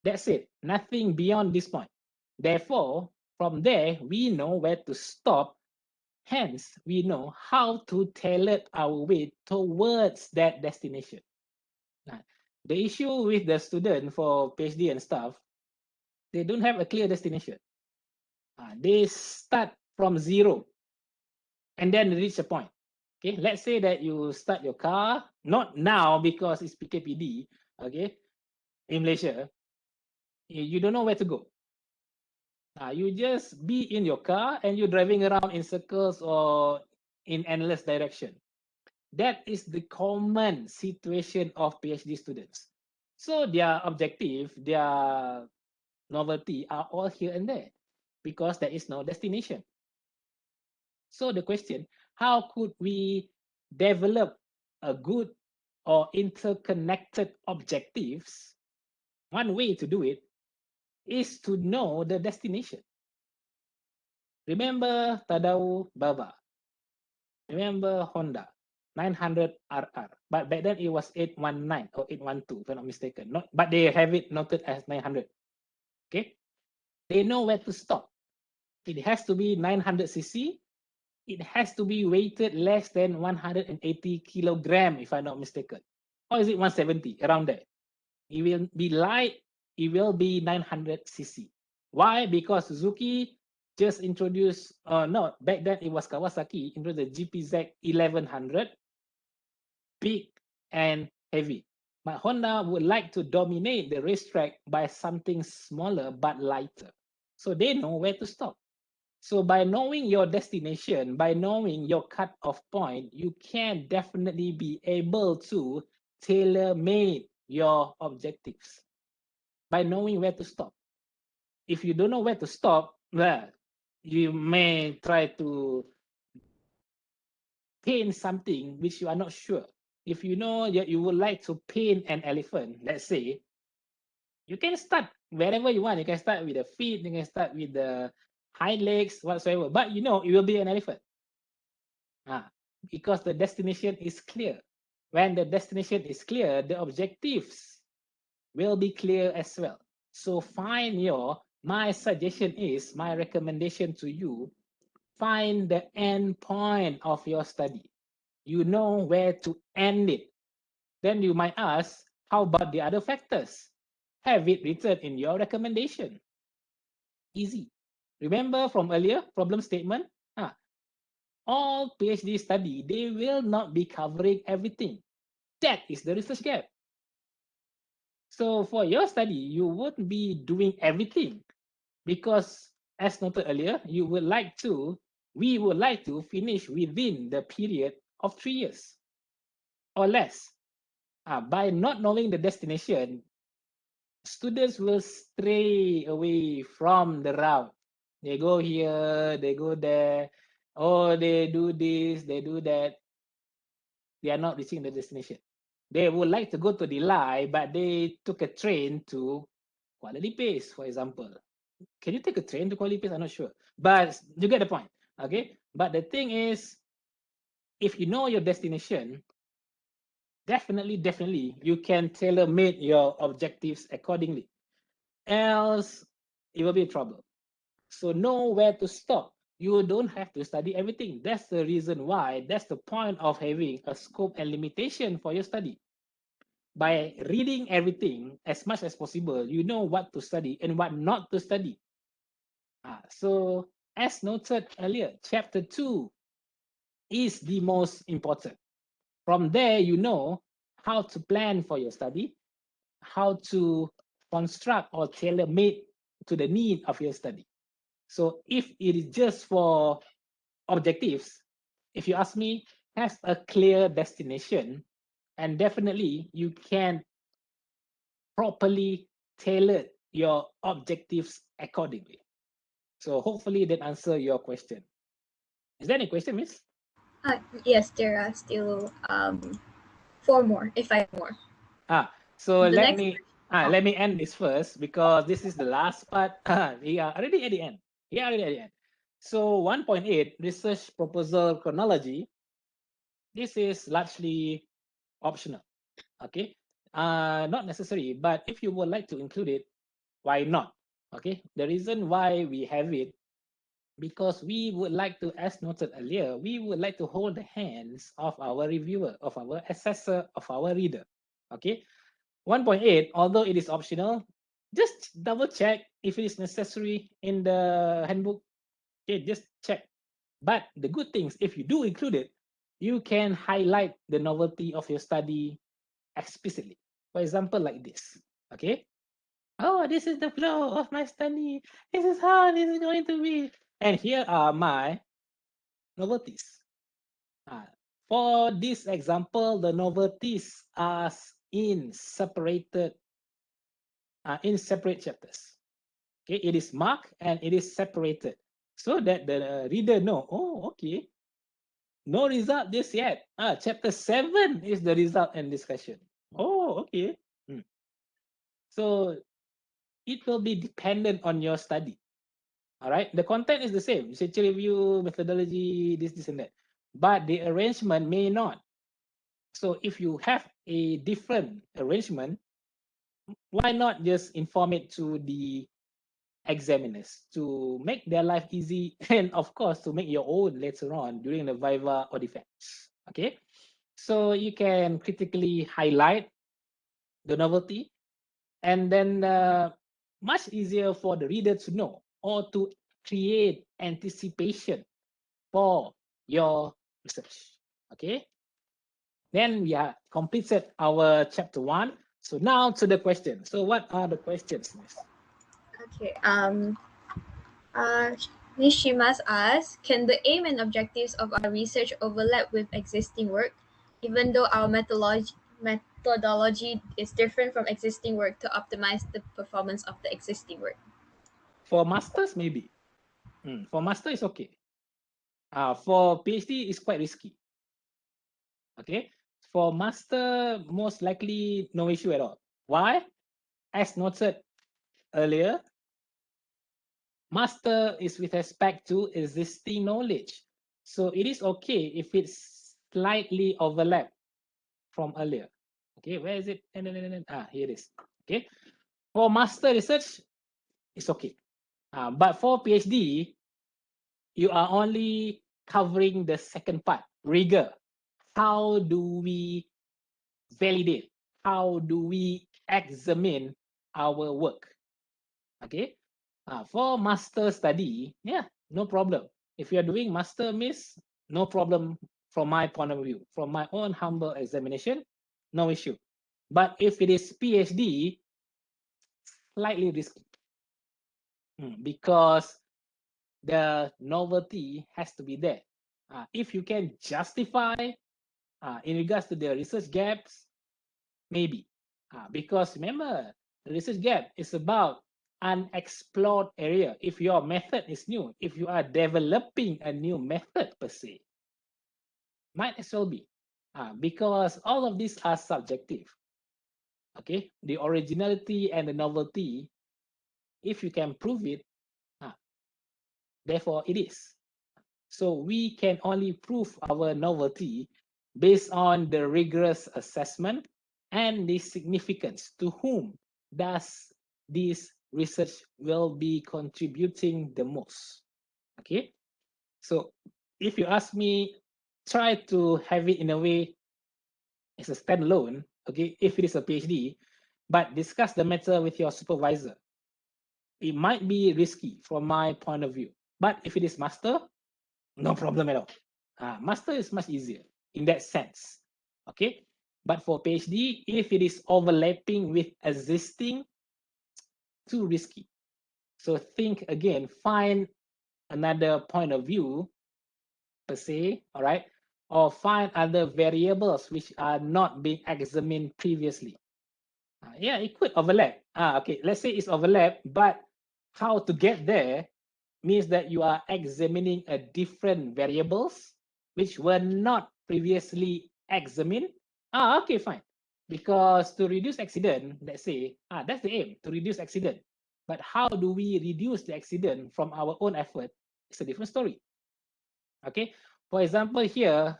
That's it. Nothing beyond this point. Therefore, from there, we know where to stop. Hence, we know how to tailor our way towards that destination. Now, the issue with the student for PhD and stuff, they don't have a clear destination. They start from zero and then reach a point. Okay, let's say that you start your car, not now because it's PKPD, okay, in Malaysia, you don't know where to go. You just be in your car and you're driving around in circles or in endless direction. That is the common situation of PhD students. So their objective, their novelty are all here and there because there is no destination. So the question, how could we develop a good or interconnected objectives? One way to do it is to know the destination. Remember Tadao Baba. Remember Honda 900 RR. But back then it was 819 or 812, if I'm not mistaken. But they have it noted as 900. Okay. They know where to stop. It has to be 900cc. It has to be weighted less than 180 kilogram, if I'm not mistaken. Or is it 170? Around there. It will be light. It will be 900cc. Why? Because Suzuki just introduced, no, back then it was Kawasaki, introduced the GPZ 1100, big and heavy. But Honda would like to dominate the racetrack by something smaller but lighter. So they know where to stop. So by knowing your destination, by knowing your cut-off point, you can definitely be able to tailor-made your objectives by knowing where to stop. If you don't know where to stop, well, you may try to paint something which you are not sure. If you know that you would like to paint an elephant, let's say, you can start wherever you want. You can start with the feet, you can start with the hind legs, whatsoever. But you know it will be an elephant. Because the destination is clear. When the destination is clear, the objectives will be clear as well. So find my suggestion is, my recommendation to you, find the end point of your study. You know where to end it. Then you might ask, how about the other factors? Have it written in your recommendation. Easy. Remember from earlier, problem statement? All PhD study, they will not be covering everything. That is the research gap. So for your study, you won't be doing everything because, as noted earlier, we would like to finish within the period of 3 years or less. By not knowing the destination, students will stray away from the route. They go here, they go there, or they do this, they do that. They are not reaching the destination. They would like to go to Nilai, but they took a train to Kuala Lumpur, for example. Can you take a train to Kuala Lumpur? I'm not sure, but you get the point. Okay, but the thing is, if you know your destination, definitely you can tailor-make your objectives accordingly. Else, it will be trouble. So know where to stop. You don't have to study everything. That's the reason why, that's the point of having a scope and limitation for your study. By reading everything as much as possible, you know what to study and what not to study. So as noted earlier, chapter 2 is the most important. From there, you know how to plan for your study, how to construct or tailor-made to the need of your study. So if it is just for objectives, if you ask me, have a clear destination, and definitely you can properly tailored your objectives accordingly. So hopefully that answer your question. Is there any question, Miss? Yes, there are still 4 more, if 5 more. So The next let me end this first because this is the last part. We are already at the end. So 1.8 research proposal chronology. This is largely optional. Okay, not necessary, but if you would like to include it, why not? Okay, the reason why we have it, because we would like to, as noted earlier, we would like to hold the hands of our reviewer, of our assessor, of our reader. Okay, 1.8, although it is optional, just double check if it is necessary in the handbook. Okay, just check. But the good things, if you do include it, you can highlight the novelty of your study explicitly. For example, like this. Okay. Oh, this is the flow of my study. This is how this is going to be. And here are my novelties. For this example, the novelties are in separate chapters. Okay, it is marked and it is separated so that the reader know. Oh, okay. No result this yet. Chapter 7 is the result and discussion. Oh, okay. So it will be dependent on your study. All right. The content is the same. Research review, methodology, this and that. But the arrangement may not. So if you have a different arrangement, why not just inform it to the examiners to make their life easy and of course to make your own later on during the viva or defense. Okay. So you can critically highlight the novelty and then much easier for the reader to know or to create anticipation for your research. Okay. Then we have completed our chapter 1. So now to the question. So what are the questions, Miss? Okay. Ms. Shimas asks, can the aim and objectives of our research overlap with existing work, even though our methodology is different from existing work to optimize the performance of the existing work? For masters, maybe. For master, it's okay. For PhD, it's quite risky. Okay. For master, most likely no issue at all. Why? As noted earlier, master is with respect to existing knowledge. So it is okay if it's slightly overlap from earlier. Okay, where is it? Here it is. Okay. For master research, it's okay. But for PhD, you are only covering the second part, rigor. How do we validate? How do we examine our work? Okay. For master study, yeah, no problem. If you are doing master, Miss, no problem from my point of view. From my own humble examination, no issue. But if it is PhD, slightly risky because the novelty has to be there. If you can justify in regards to the research gaps, maybe. Because remember, the research gap is about unexplored area. If your method is new, if you are developing a new method per se, might as well be. Because all of these are subjective. Okay, the originality and the novelty, if you can prove it, therefore it is. So we can only prove our novelty based on the rigorous assessment and the significance. To whom does this research will be contributing the most? Okay, so if you ask me, try to have it in a way as a standalone. Okay, if it is a PhD, but discuss the matter with your supervisor. It might be risky from my point of view, but if it is master, no problem at all. Master is much easier in that sense. Okay. But for PhD, if it is overlapping with existing, too risky. So think again, find another point of view per se, all right, or find other variables which are not being examined previously. Yeah, it could overlap. Okay, let's say it's overlap, but how to get there means that you are examining a different variables which were not previously examined. Okay, fine. Because to reduce accident, let's say, that's the aim, to reduce accident. But how do we reduce the accident from our own effort? It's a different story. Okay, for example, here,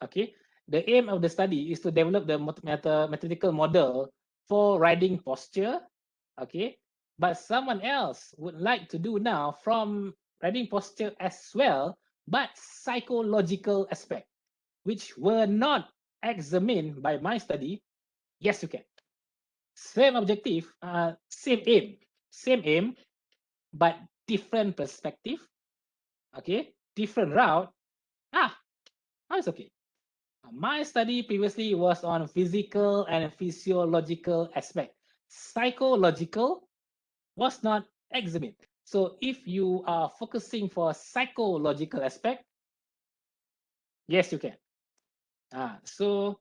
okay, the aim of the study is to develop the mathematical model for riding posture. Okay, but someone else would like to do now from riding posture as well, but psychological aspect, which were not examined by my study. Yes, you can. Same objective, same aim, but different perspective. Okay, different route. It's okay. My study previously was on physical and physiological aspect. Psychological was not examined. So if you are focusing for psychological aspect, yes, you can. So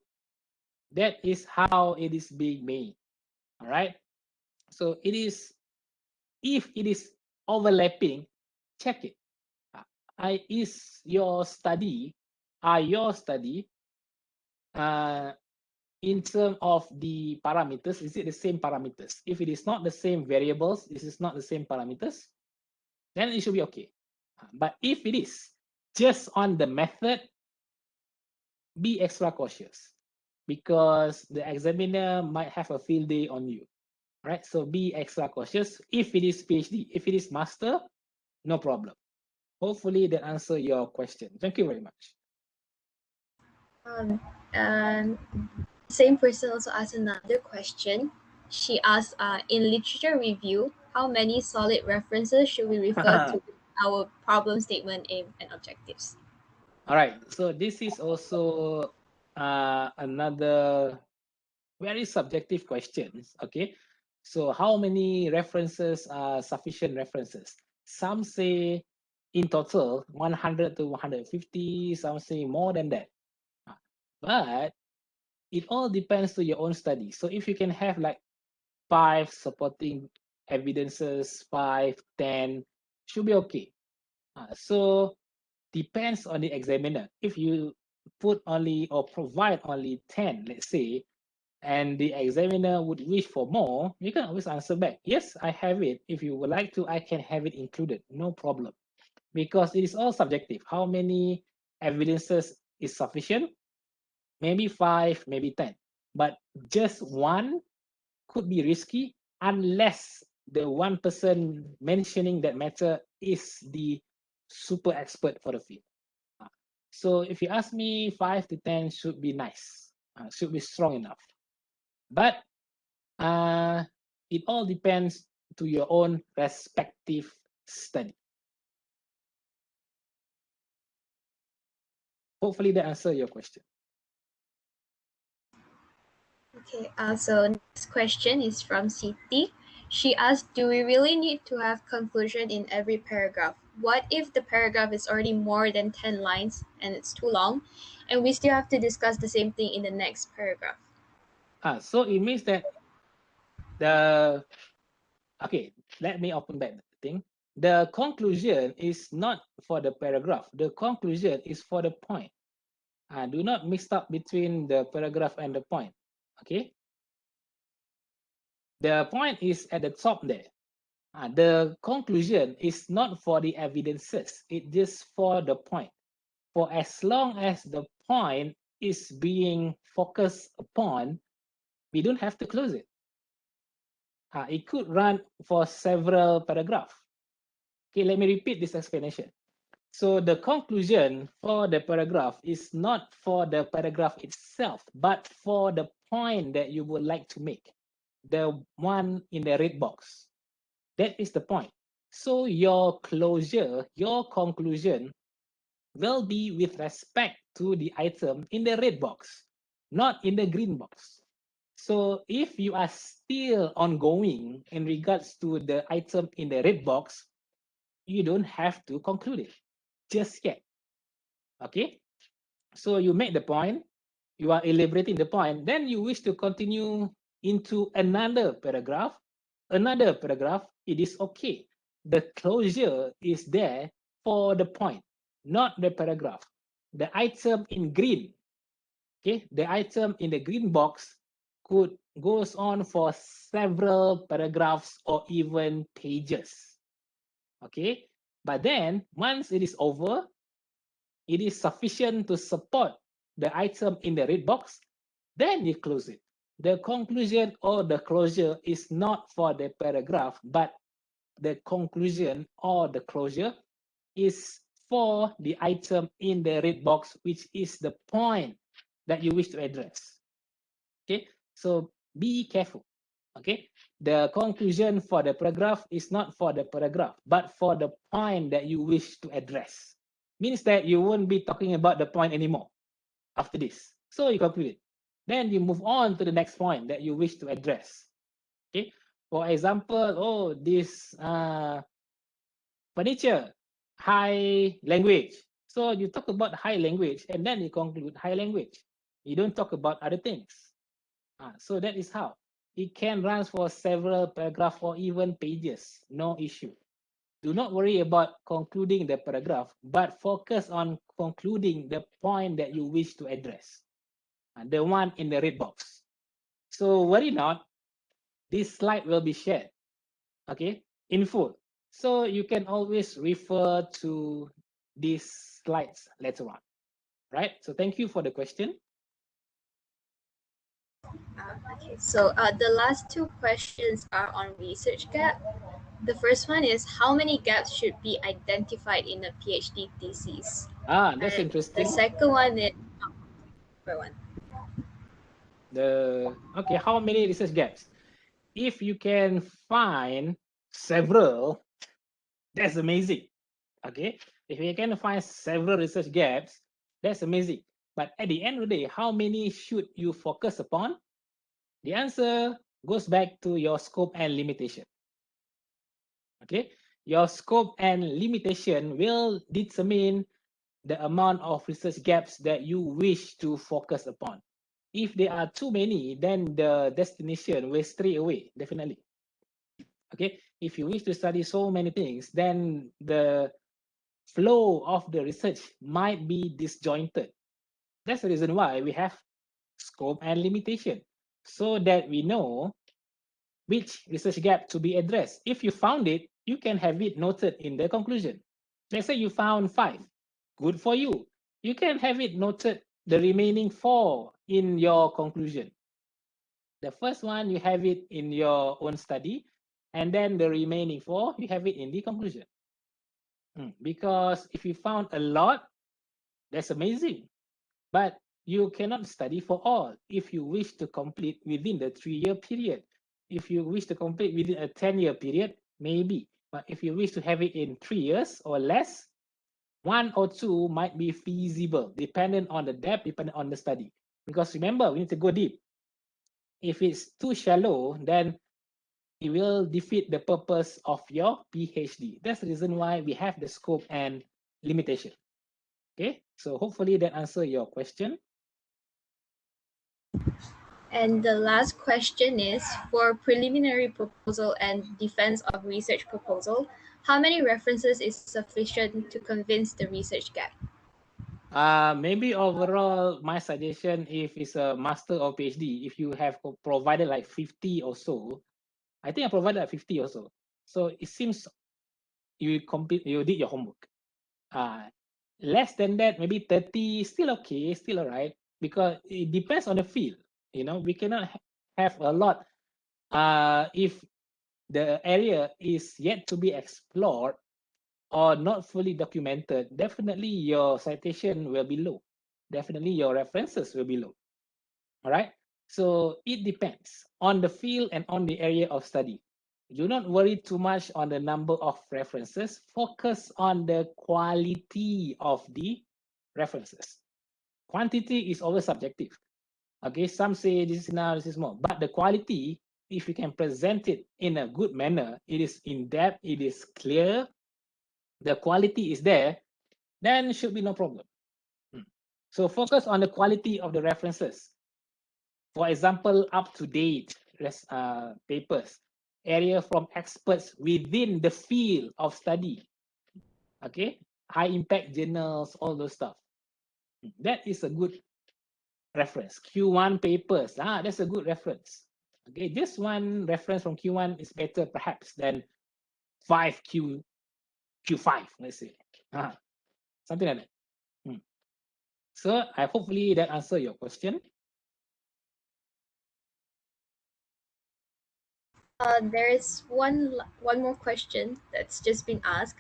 that is how it is being made. All right. So it is, if it is overlapping, check it. Is your study, in terms of the parameters, is it the same parameters? If it is not the same variables, this is not the same parameters, then it should be okay. But if it is just on the method, be extra cautious because the examiner might have a field day on you, right? So be extra cautious. If it is PhD, if it is master, no problem. Hopefully that answer your question. Thank you very much. And same person also asked another question. She asked, in literature review, how many solid references should we refer to our problem statement, aim, and objectives? All right. So this is also another very subjective questions. Okay. So how many references are sufficient references? Some say in total 100 to 150, some say more than that. But it all depends to your own study. So if you can have like 5 supporting evidences, 5, 10, should be okay. So depends on the examiner. If you put only or provide only 10, let's say, and the examiner would wish for more, you can always answer back, yes, I have it. If you would like to, I can have it included, no problem. Because it is all subjective. How many evidences is sufficient? Maybe 5, maybe 10. But just one could be risky unless the one person mentioning that matter is the super expert for the field. So if you ask me, 5 to 10 should be nice, should be strong enough. But it all depends to your own respective study. Hopefully that answer your question. Okay, so next question is from Siti. She asked, do we really need to have conclusion in every paragraph? What if the paragraph is already more than 10 lines and it's too long, and we still have to discuss the same thing in the next paragraph? So it means that the, okay, let me open back the thing. The conclusion is not for the paragraph. The conclusion is for the point. Do not mix up between the paragraph and the point. Okay. The point is at the top there. The conclusion is not for the evidences. It's just for the point. For as long as the point is being focused upon, we don't have to close it. It could run for several paragraphs. Okay, let me repeat this explanation. So the conclusion for the paragraph is not for the paragraph itself, but for the point that you would like to make. The one in the red box. That is the point. So your closure, your conclusion will be with respect to the item in the red box, not in the green box. So if you are still ongoing in regards to the item in the red box, you don't have to conclude it just yet. Okay? So you make the point, you are elaborating the point, then you wish to continue into another paragraph, it is okay. The closure is there for the point, not the paragraph. The item in green, okay, the item in the green box goes on for several paragraphs or even pages. Okay, but then once it is over, it is sufficient to support the item in the red box, then you close it. The conclusion or the closure is not for the paragraph, but the conclusion or the closure is for the item in the red box, which is the point that you wish to address. Okay, so be careful. Okay, the conclusion for the paragraph is not for the paragraph, but for the point that you wish to address. Means that you won't be talking about the point anymore after this. So you conclude it. Then you move on to the next point that you wish to address. Okay, for example, oh, this furniture, high language. So you talk about high language and then you conclude high language. You don't talk about other things. So that is how. It can run for several paragraphs or even pages, no issue. Do not worry about concluding the paragraph, but focus on concluding the point that you wish to address, the one in the red box. So worry not, this slide will be shared, okay, in full. So you can always refer to these slides later on, right? So thank you for the question. Okay, so the last two questions are on research gap. The first one is how many gaps should be identified in a PhD thesis? That's And interesting. the second one is Okay, how many research gaps? If you can find several, that's amazing. Okay, if you can find several research gaps, that's amazing. But at the end of the day, how many should you focus upon? The answer goes back to your scope and limitation. Okay, your scope and limitation will determine the amount of research gaps that you wish to focus upon. If there are too many, then the destination will stray away, definitely. Okay, if you wish to study so many things, then the flow of the research might be disjointed. That's the reason why we have scope and limitation, so that we know which research gap to be addressed. If you found it, you can have it noted in the conclusion. Let's say you found 5, good for you. You can have it noted the remaining 4 in your conclusion. The first one, you have it in your own study, and then the remaining 4, you have it in the conclusion. Because if you found a lot, that's amazing. But you cannot study for all if you wish to complete within the 3-year period. If you wish to complete within a 10-year period, maybe. But if you wish to have it in 3 years or less, 1 or 2 might be feasible, depending on the depth, depending on the study. Because remember, we need to go deep. If it's too shallow, then it will defeat the purpose of your PhD. That's the reason why we have the scope and limitation. Okay, so hopefully that answers your question. And the last question is for preliminary proposal and defense of research proposal, how many references is sufficient to convince the research gap? Maybe overall, my suggestion, if it's a master or PhD, if you have provided like 50 or so, I think I provided like 50 or so. So it seems you did your homework. Less than that, maybe 30, still okay, still all right, because it depends on the field. You know, we cannot have a lot if the area is yet to be explored or not fully documented. Definitely your citation will be low. Definitely your references will be low. All right. So it depends on the field and on the area of study. Do not worry too much on the number of references. Focus on the quality of the references. Quantity is always subjective. Okay, some say this is enough, this is more. But the quality, if you can present it in a good manner, it is in depth, it is clear, the quality is there, then should be no problem. So focus on the quality of the references. For example, up-to-date papers, area from experts within the field of study. Okay, high-impact journals, all those stuff. That is a good reference. Q1 papers, that's a good reference. Okay, just one reference from Q1 is better perhaps than 5 Q5, let's say. Something like that. So I hopefully that answer your question. There is one more question that's just been asked.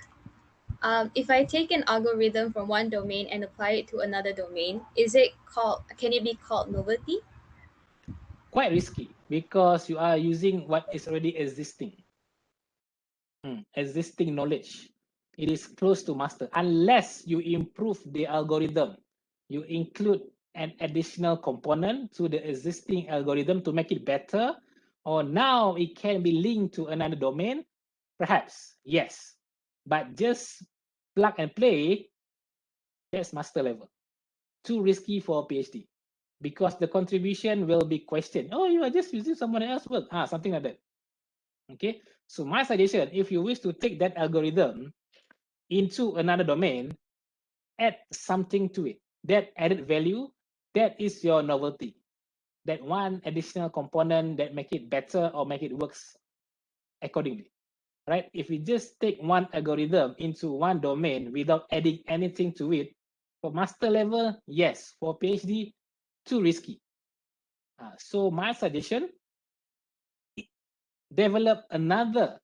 If I take an algorithm from one domain and apply it to another domain, can it be called novelty? Quite risky because you are using what is already existing. Existing knowledge. It is close to master unless you improve the algorithm. You include an additional component to the existing algorithm to make it better, or now it can be linked to another domain. Perhaps, yes, but just plug and play, that's master level. Too risky for a PhD because the contribution will be questioned. Oh, you are just using someone else's work, something like that. Okay, so my suggestion, if you wish to take that algorithm into another domain, add something to it. That added value, that is your novelty. That one additional component that make it better or make it works accordingly. Right? If we just take one algorithm into one domain without adding anything to it, for master level, yes. For PhD, too risky. So my suggestion, develop another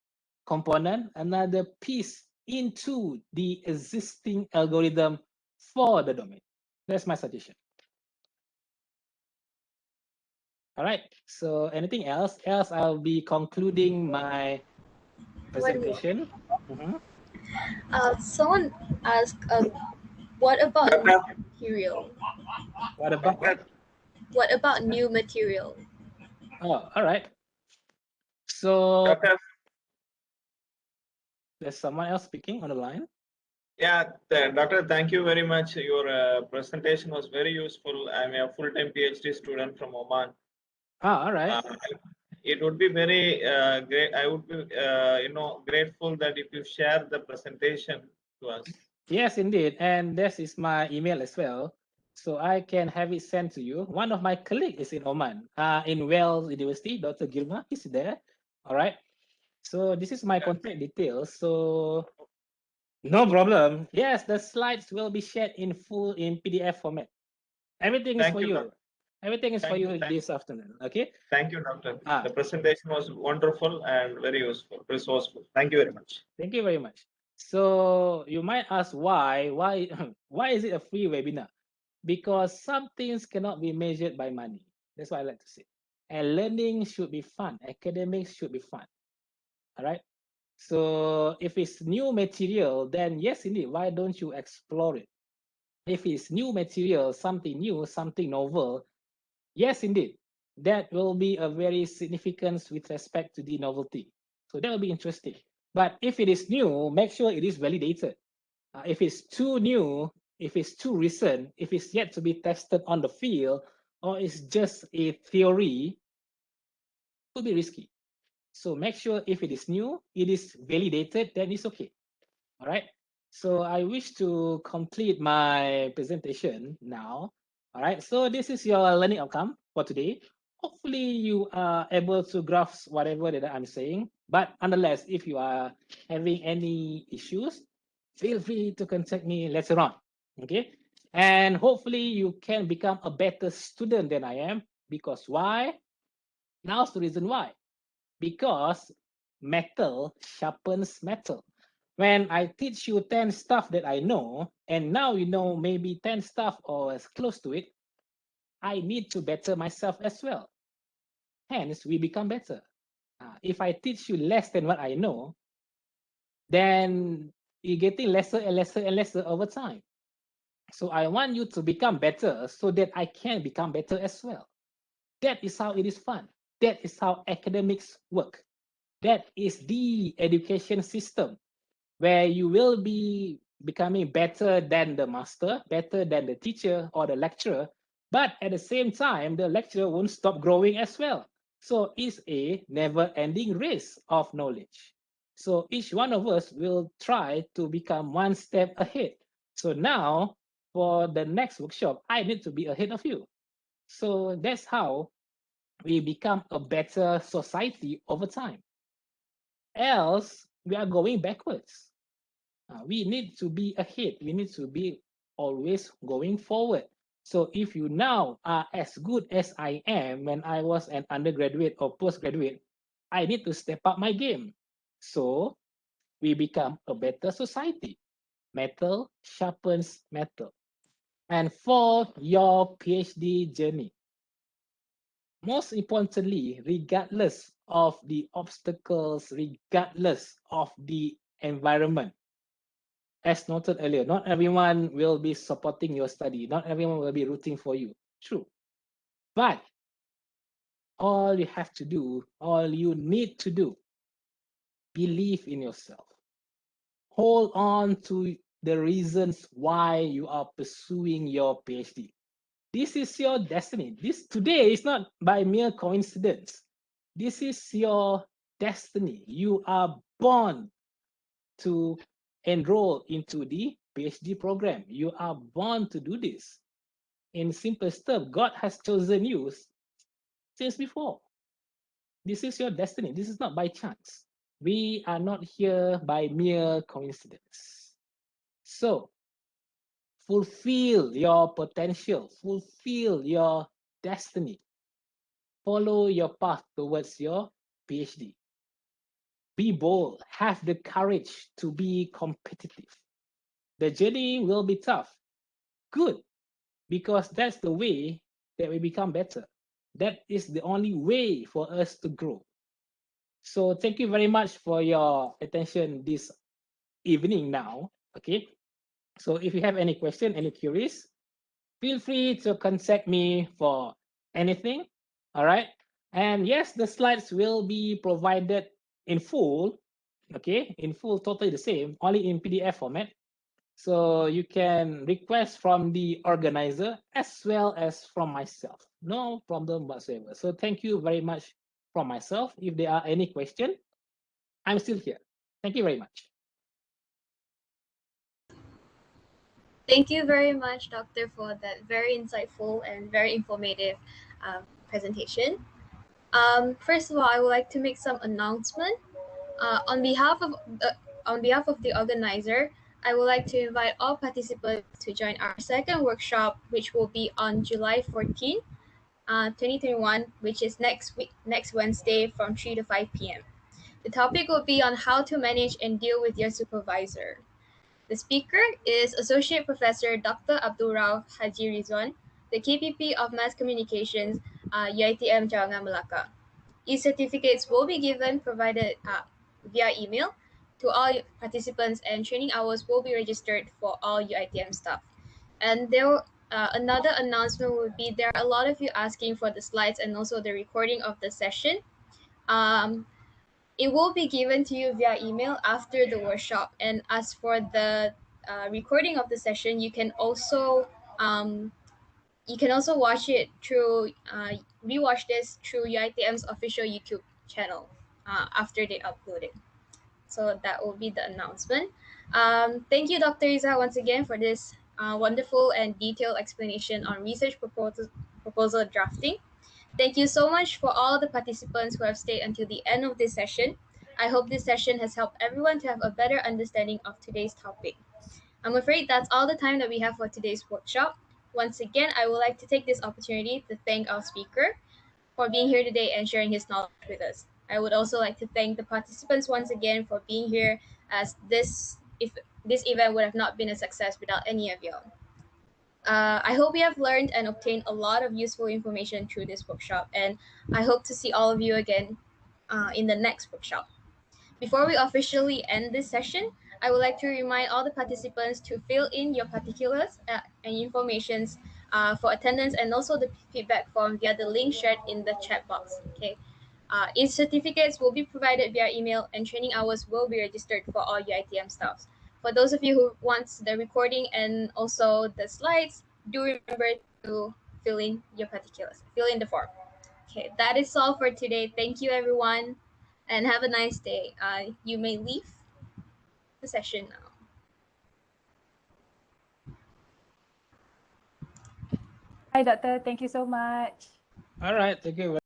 component, another piece into the existing algorithm for the domain. That's my suggestion. All right. So anything else? I'll be concluding my presentation. Someone asked, what about new material? What about what? What about new material? Oh, all right. So there's someone else speaking on the line. Yeah, Doctor, thank you very much. Your presentation was very useful. I'm a full-time PhD student from Oman. All right. It would be very great. I would be, grateful that if you share the presentation to us. Yes, indeed. And this is my email as well. So I can have it sent to you. One of my colleagues is in Oman, in Wales University, Dr. Gilma, he's there. All right. So this is my contact details. So no problem. Yes, the slides will be shared in full in PDF format. Everything is for you. Doctor. Everything is for you this afternoon. Okay. Thank you, Doctor. The presentation was wonderful and very useful, resourceful. Thank you very much. Thank you very much. So you might ask why why is it a free webinar? Because some things cannot be measured by money. That's what I like to say. And learning should be fun. Academics should be fun. All right. So if it's new material, then yes, indeed, why don't you explore it? If it's new material, something new, something novel, yes, indeed, that will be a very significance with respect to the novelty. So that will be interesting. But if it is new, make sure it is validated. If it's too new, if it's too recent, if it's yet to be tested on the field, or it's just a theory, it will be risky. So make sure if it is new, it is validated, then it's okay. All right. So I wish to complete my presentation now. All right. So this is your learning outcome for today. Hopefully you are able to grasp whatever that I'm saying. But nonetheless, if you are having any issues, feel free to contact me later on. Okay. And hopefully you can become a better student than I am. Because why? Now's the reason why. Because metal sharpens metal. When I teach you 10 stuff that I know, and now you know maybe 10 stuff or as close to it, I need to better myself as well. Hence, we become better. If I teach you less than what I know, then you're getting lesser and lesser and lesser over time. So I want you to become better so that I can become better as well. That is how it is fun. That is how academics work. That is the education system where you will be becoming better than the master, better than the teacher or the lecturer, but at the same time, the lecturer won't stop growing as well. So it's a never-ending race of knowledge. So each one of us will try to become one step ahead. So now, for the next workshop, I need to be ahead of you. So that's how we become a better society over time. Else, we are going backwards. We need to be ahead. We need to be always going forward. So if you now are as good as I am when I was an undergraduate or postgraduate, I need to step up my game. So we become a better society. Metal sharpens metal. And for your PhD journey, most importantly, regardless of the obstacles, regardless of the environment, as noted earlier, not everyone will be supporting your study. Not everyone will be rooting for you. True. But all you have to do, all you need to do, believe in yourself. Hold on to the reasons why you are pursuing your PhD. This is your destiny. This today is not by mere coincidence. This is your destiny. You are born to enroll into the PhD program. You are born to do this. In simple terms, God has chosen you since before. This is your destiny. This is not by chance. We are not here by mere coincidence. So, fulfill your potential, fulfill your destiny. Follow your path towards your PhD. Be bold, have the courage to be competitive. The journey will be tough. Good, because that's the way that we become better. That is the only way for us to grow. So thank you very much for your attention this evening now. Okay. So if you have any question, any queries, feel free to contact me for anything. All right. And yes, the slides will be provided in full. Okay, in full, totally the same, only in PDF format. So you can request from the organizer as well as from myself. No problem whatsoever. So thank you very much from myself. If there are any questions, I'm still here. Thank you very much. Thank you very much, Doctor, for that very insightful and very informative presentation. First of all, I would like to make some announcement. On behalf of the organizer, I would like to invite all participants to join our second workshop, which will be on July 14, 2021, which is next Wednesday from 3 to 5 p.m. The topic will be on how to manage and deal with your supervisor. The speaker is Associate Professor Dr. Abdul Rauf Haji Rizwan, the KPP of Mass Communications, UITM Cawangan Melaka. E-certificates will be given provided via email to all participants, and training hours will be registered for all UITM staff. And another announcement would be there are a lot of you asking for the slides and also the recording of the session. It will be given to you via email after the workshop. And as for the recording of the session, you can also watch it through rewatch this through UITM's official YouTube channel after they upload it. So that will be the announcement. Thank you, Dr. Izzat, once again for this wonderful and detailed explanation on research proposal drafting. Thank you so much for all the participants who have stayed until the end of this session. I hope this session has helped everyone to have a better understanding of today's topic. I'm afraid that's all the time that we have for today's workshop. Once again, I would like to take this opportunity to thank our speaker for being here today and sharing his knowledge with us. I would also like to thank the participants once again for being here, as this event would have not been a success without any of y'all. I hope you have learned and obtained a lot of useful information through this workshop, and I hope to see all of you again in the next workshop. Before we officially end this session, I would like to remind all the participants to fill in your particulars and informations for attendance, and also the feedback form via the link shared in the chat box. Okay. Each certificates will be provided via email, and training hours will be registered for all UITM staffs. For those of you who wants the recording and also the slides, do remember to fill in your particulars, fill in the form. Okay, that is all for today. Thank you, everyone, and have a nice day. You may leave the session now. Hi, Doctor. Thank you so much. All right, thank you.